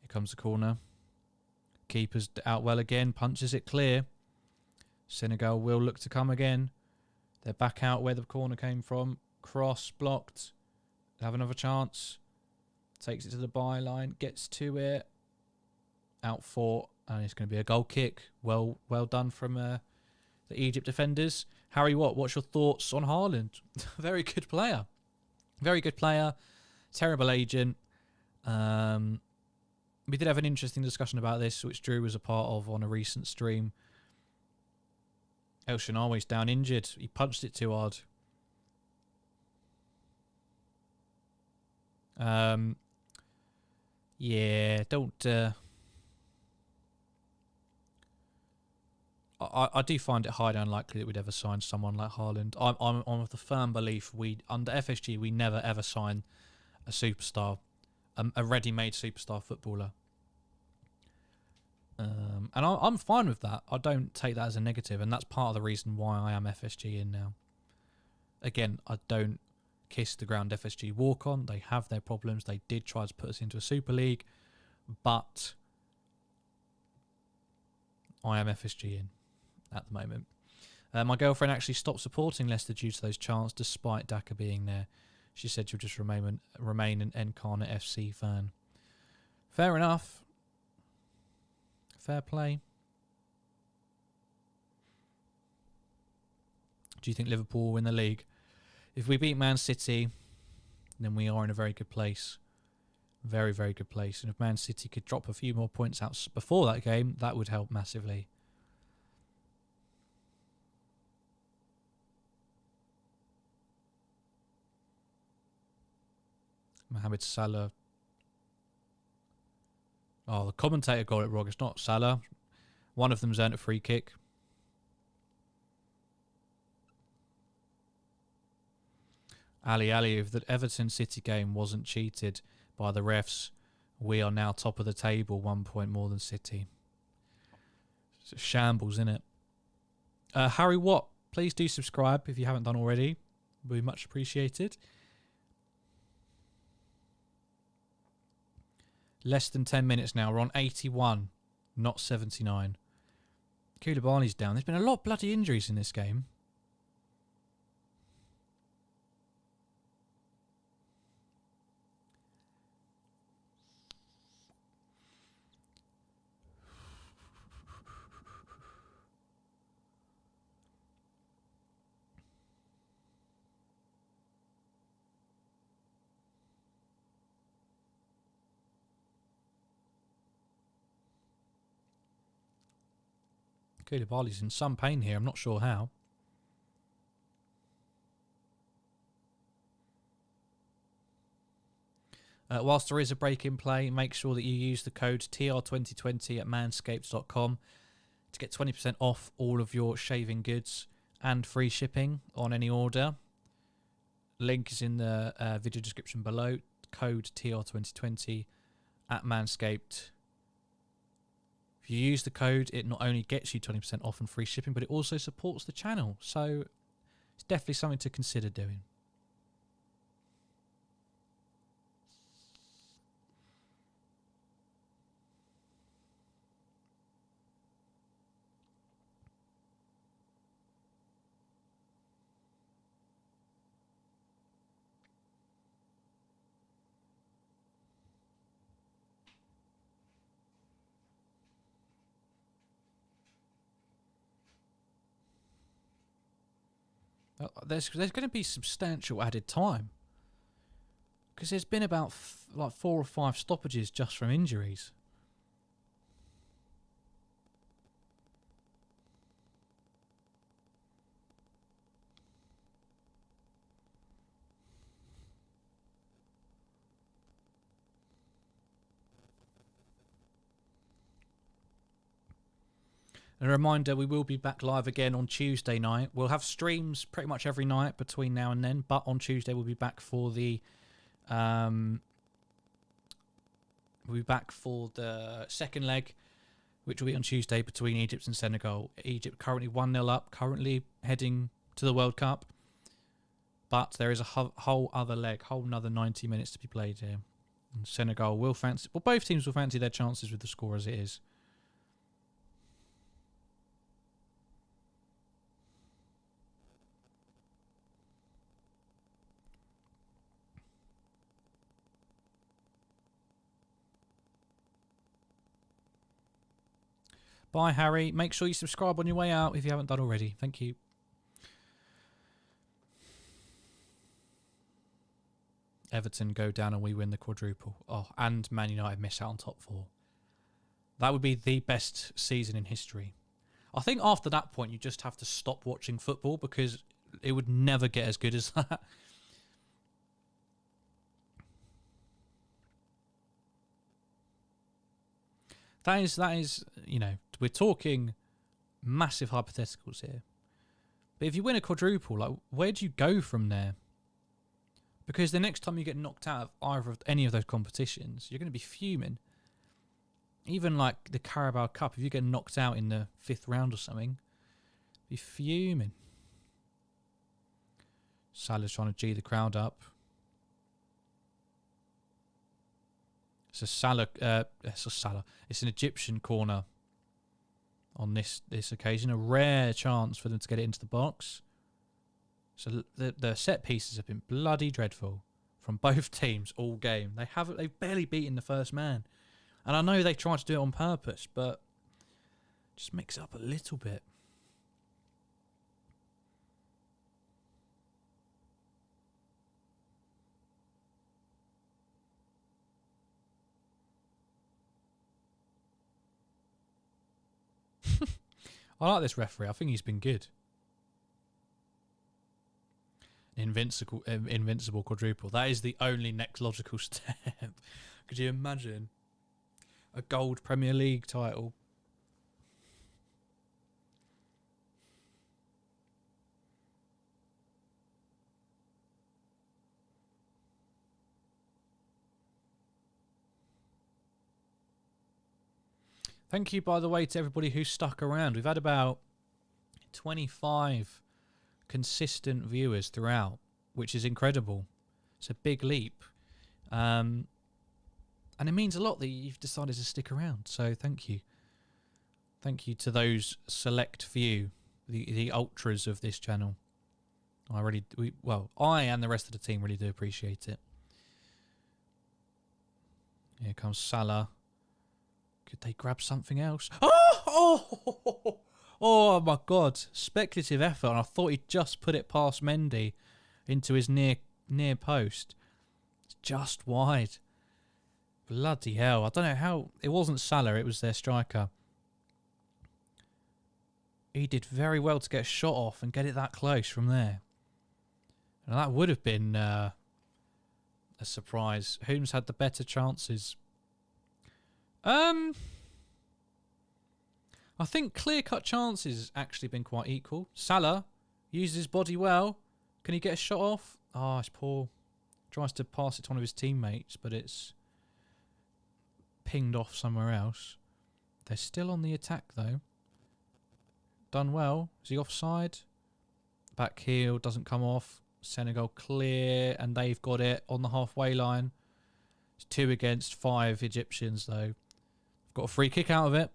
Here comes the corner. Keeper's out well again. Punches it clear. Senegal will look to come again. They're back out where the corner came from. Cross blocked. Have another chance. Takes it to the byline. Gets to it. Out for. And it's going to be a goal kick. Well done from the Egypt defenders. Harry Watt, what's your thoughts on Haaland? Very good player. Very good player. Terrible agent. We did have an interesting discussion about this, which Drew was a part of on a recent stream. El Shenawi's down injured. He punched it too hard. Yeah, don't... I do find it highly unlikely that we'd ever sign someone like Haaland. I'm of the firm belief under FSG we never ever sign a superstar, a ready-made superstar footballer. And I'm fine with that. I don't take that as a negative, and that's part of the reason why I am FSG in now. Again, I don't kiss the ground FSG walk on. They have their problems. They did try to put us into a Super League, but I am FSG in at the moment. My girlfriend actually stopped supporting Leicester due to those chants, despite Daka being there. She said she'll just remain an Incarnate FC fan. Fair enough. Fair play. Do you think Liverpool will win the league? If we beat Man City, then we are in a very good place. Very, very good place. And if Man City could drop a few more points out before that game, that would help massively. Mohamed Salah. Oh, the commentator got it wrong. It's not Salah. One of them's earned a free kick. Ali, if the Everton City game wasn't cheated by the refs, we are now top of the table, 1 point more than City. It's a shambles, isn't it? Harry Watt, please do subscribe if you haven't done already. Would be much appreciated. Less than 10 minutes now. We're on 81, not 79. Koulibaly's down. There's been a lot of bloody injuries in this game. Koulibaly's in some pain here. I'm not sure how. Whilst there is a break in play, make sure that you use the code TR2020 at manscaped.com to get 20% off all of your shaving goods and free shipping on any order. Link is in the video description below. Code TR2020 at Manscaped. If you use the code, it not only gets you 20% off and free shipping, but it also supports the channel. So it's definitely something to consider doing. There's going to be substantial added time because there's been about 4 or 5 stoppages just from injuries. And a reminder, we will be back live again on Tuesday night. We'll have streams pretty much every night between now and then, but on Tuesday we'll be back for the second leg, which will be on Tuesday between Egypt and Senegal. Egypt currently 1-0 up, currently heading to the World Cup. But there is a whole other leg, whole another 90 minutes to be played here. And Senegal will fancy, well, both teams will fancy their chances with the score as it is. Bye, Harry. Make sure you subscribe on your way out if you haven't done already. Thank you. Everton go down and we win the quadruple. Oh, and Man United miss out on top 4. That would be the best season in history. I think after that point, you just have to stop watching football because it would never get as good as that. That is, you know, we're talking massive hypotheticals here. But if you win a quadruple, like, where do you go from there? Because the next time you get knocked out of either of any of those competitions, you're going to be fuming. Even like the Carabao Cup, if you get knocked out in the 5th round or something, be fuming. Salah's trying to G the crowd up. It's a Salah. It's an Egyptian corner on this occasion. A rare chance for them to get it into the box. So the set pieces have been bloody dreadful from both teams all game. They've barely beaten the first man, and I know they tried to do it on purpose, but just mix it up a little bit. I like this referee. I think he's been good. Invincible quadruple. That is the only next logical step. Could you imagine a gold Premier League title? Thank you, by the way, to everybody who stuck around. We've had about 25 consistent viewers throughout, which is incredible. It's a big leap. And it means a lot that you've decided to stick around. So thank you. Thank you to those select few, the ultras of this channel. I and the rest of the team really do appreciate it. Here comes Salah. Could they grab something else? Oh my God. Speculative effort. And I thought he'd just put it past Mendy into his near post. It's just wide. Bloody hell. I don't know how. It wasn't Salah. It was their striker. He did very well to get a shot off and get it that close from there. And that would have been a surprise. Whom's had the better chances? I think clear-cut chances actually been quite equal. Salah uses his body well. Can he get a shot off? Oh, it's poor. Tries to pass it to one of his teammates, but it's pinged off somewhere else. They're still on the attack, though. Done well. Is he offside? Back heel, doesn't come off. Senegal clear, and they've got it on the halfway line. It's 2 against 5 Egyptians, though. Got a free kick out of it.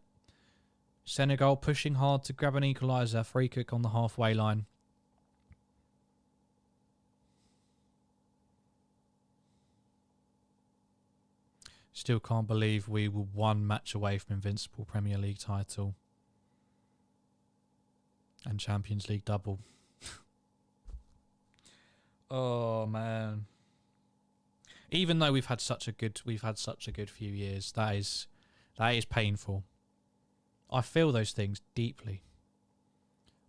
Senegal pushing hard to grab an equaliser. Free kick on the halfway line. Still can't believe we were 1 match away from Invincible Premier League title. And Champions League double. Oh man. Even though we've had such a good few years, that is painful. I feel those things deeply.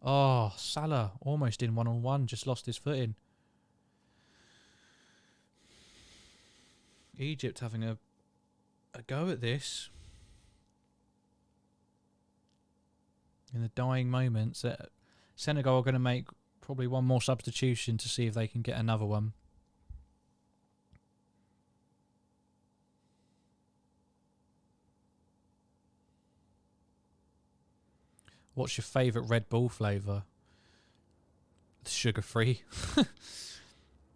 Oh, Salah almost in 1-on-1, just lost his footing. Egypt having a go at this. In the dying moments, Senegal are going to make probably one more substitution to see if they can get another one. What's your favourite Red Bull flavour? Sugar-free.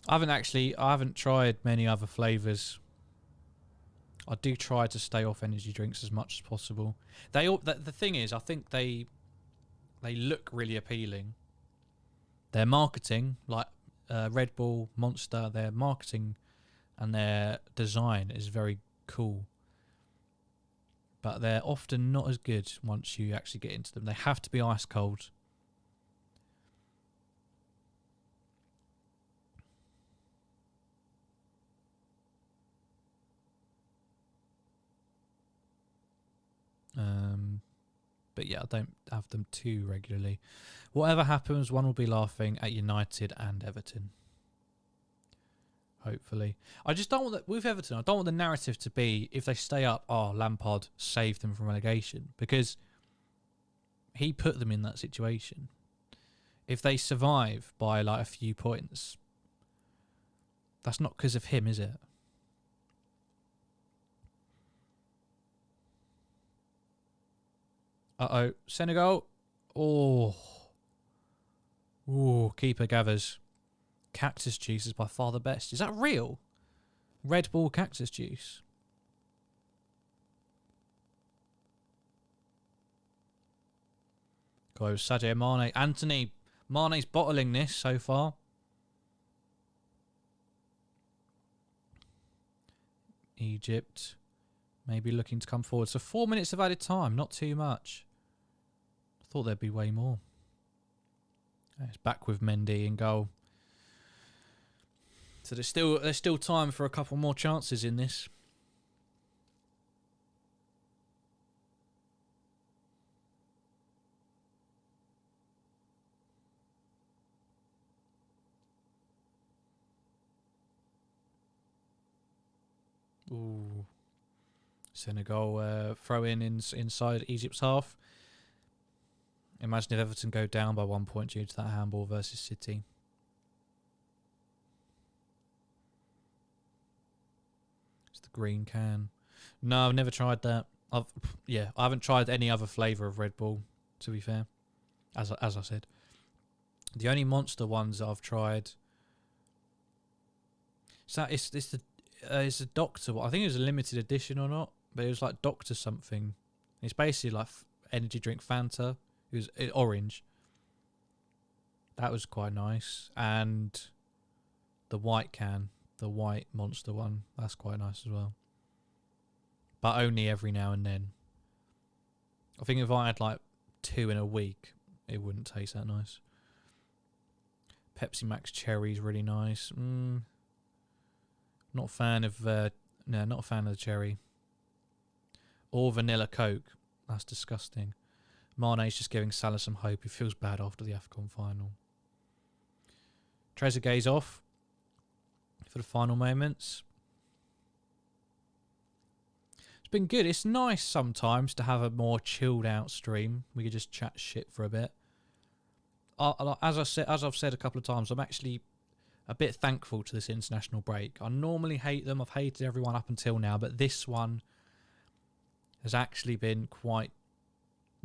I haven't tried many other flavours. I do try to stay off energy drinks as much as possible. The thing is, I think they look really appealing. Their marketing, like Red Bull, Monster, their marketing and their design is very cool. But they're often not as good once you actually get into them. They have to be ice cold. But yeah, I don't have them too regularly. Whatever happens, one will be laughing at United and Everton. hopefully. I just don't want that with Everton. I don't want the narrative to be, if they stay up, oh, Lampard saved them from relegation, because he put them in that situation. If they survive by like a few points, that's not because of him, is it? Uh-oh. Senegal. Oh. Ooh, keeper gathers. Cactus juice is by far the best. Is that real? Red Bull cactus juice. Go Sadio Mane. Anthony. Mane's bottling this so far. Egypt. Maybe looking to come forward. So 4 minutes of added time. Not too much. I thought there'd be way more. It's back with Mendy in goal. So there's still time for a couple more chances in this. Ooh. Senegal throw inside Egypt's half. Imagine if Everton go down by 1 point due to that handball versus City. It's the green can. No, I've never tried that. I haven't tried any other flavour of Red Bull, to be fair. As I said. The only Monster ones I've tried. So it's a Doctor. I think it was a limited edition or not, but it was like Doctor something. It's basically like energy drink Fanta. It was orange. That was quite nice. And the white can, the white Monster one, that's quite nice as well. But only every now and then. I think if I had like 2 in a week, it wouldn't taste that nice. Pepsi Max Cherry is really nice. Not a fan of not a fan of the cherry. Or vanilla Coke. That's disgusting. Mane's just giving Salah some hope. He feels bad after the AFCON final. Trezeguet's off for the final moments. It's been good. It's nice sometimes to have a more chilled out stream. We could just chat shit for a bit. As I've said a couple of times, I'm actually a bit thankful to this international break. I normally hate them. I've hated everyone up until now, but this one has actually been quite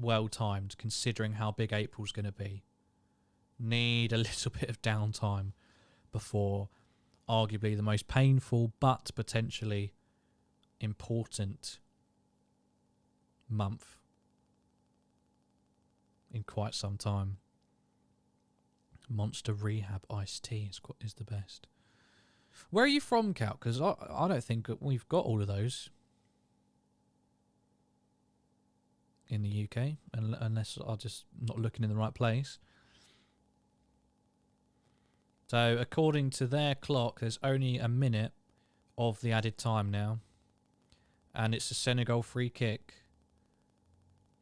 well timed, considering how big April's going to be. Need a little bit of downtime before arguably the most painful but potentially important month in quite some time. Monster Rehab Iced Tea is the best. Where are you from, Cal? Because I don't think we've got all of those in the UK, unless I'm just not looking in the right place. So according to their clock, there's only a minute of the added time now. And it's a Senegal free kick.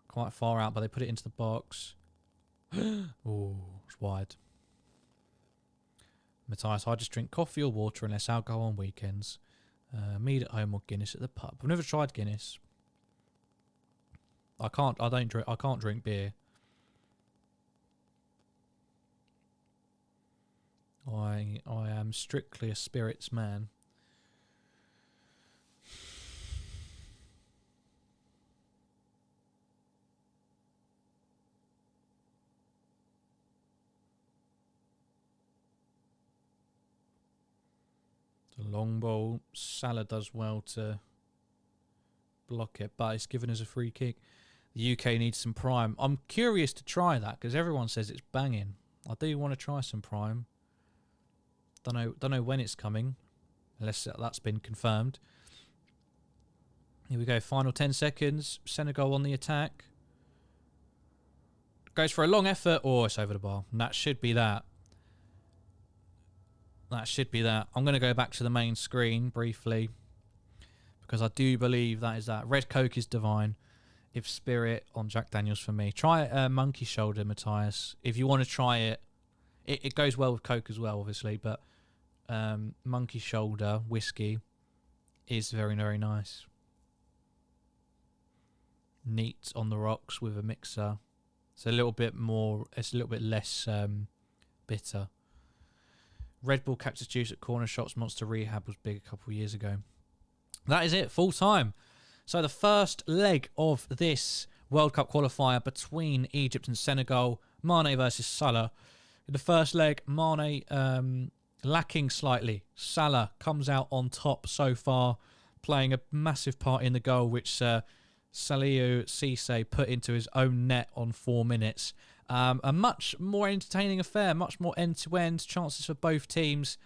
Quite far out, but they put it into the box. Oh, it's wide. Matthias, I just drink coffee or water unless alcohol on weekends. Mead at home or Guinness at the pub. I've never tried Guinness. I can't drink beer. I am strictly a spirits man. The long ball. Salah does well to block it, but it's given us a free kick. The UK needs some prime. I'm curious to try that because everyone says it's banging. I do want to try some prime. Don't know when it's coming, unless that's been confirmed. Here we go. Final 10 seconds. Senegal on the attack. Goes for a long effort. Oh, it's over the bar. And that should be that. That should be that. I'm going to go back to the main screen briefly because I do believe that is that. Red Coke is divine. If Spirit on Jack Daniels for me. Try Monkey Shoulder, Matthias. If you want to try it. It goes well with Coke as well, obviously, but monkey shoulder whiskey is very, very nice. Neat on the rocks with a mixer. It's a little bit less bitter. Red Bull Cactus Juice at corner shops. Monster Rehab was big a couple of years ago. That is it, full time. So the first leg of this World Cup qualifier between Egypt and Senegal. Mane versus Salah. In the first leg, Mane lacking slightly. Salah comes out on top so far, playing a massive part in the goal, which Saliou Cisse put into his own net on 4 minutes. A much more entertaining affair, much more end-to-end chances for both teams.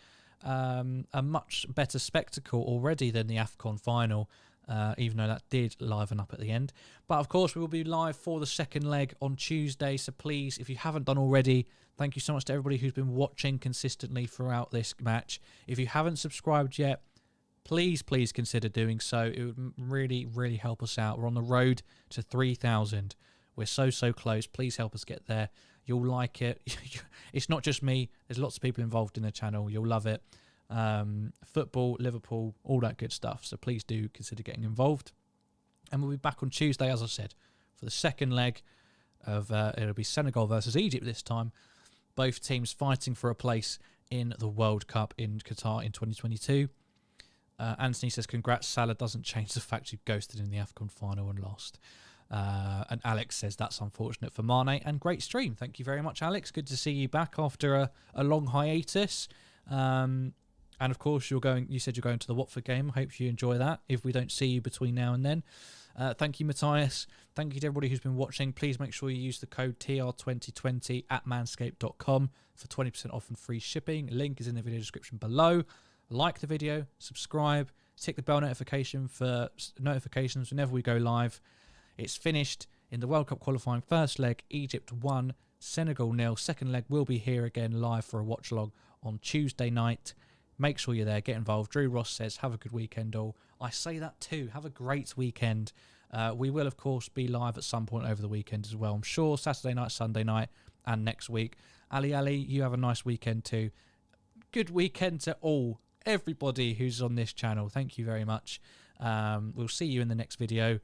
A much better spectacle already than the AFCON final, even though that did liven up at the end. But of course, we will be live for the second leg on Tuesday. So please, if you haven't done already, thank you so much to everybody who's been watching consistently throughout this match. If you haven't subscribed yet, please consider doing so. It would really, really help us out. We're on the road to 3,000. We're so close. Please help us get there. You'll like it. It's not just me. There's lots of people involved in the channel. You'll love it. Football, Liverpool, all that good stuff. So please do consider getting involved. And we'll be back on Tuesday, as I said, for the second leg of it'll be Senegal versus Egypt this time. Both teams fighting for a place in the World Cup in Qatar in 2022. Anthony says, congrats, Salah doesn't change the fact you ghosted in the AFCON final and lost. And Alex says, that's unfortunate for Mane. And great stream. Thank you very much, Alex. Good to see you back after a long hiatus. And of course, you said you're going to the Watford game. Hope you enjoy that if we don't see you between now and then. Thank you, Matthias. Thank you to everybody who's been watching. Please make sure you use the code TR2020 at manscaped.com for 20% off and free shipping. Link is in the video description below. Like the video, subscribe, tick the bell notification for notifications whenever we go live. It's finished in the World Cup qualifying first leg. Egypt 1, Senegal 0. Second leg will be here again live for a watch along on Tuesday night. Make sure you're there. Get involved. Drew Ross says, have a good weekend all. I say that too. Have a great weekend. We will, of course, be live at some point over the weekend as well. I'm sure Saturday night, Sunday night, and next week. Ali, you have a nice weekend too. Good weekend to all. Everybody who's on this channel. Thank you very much. We'll see you in the next video.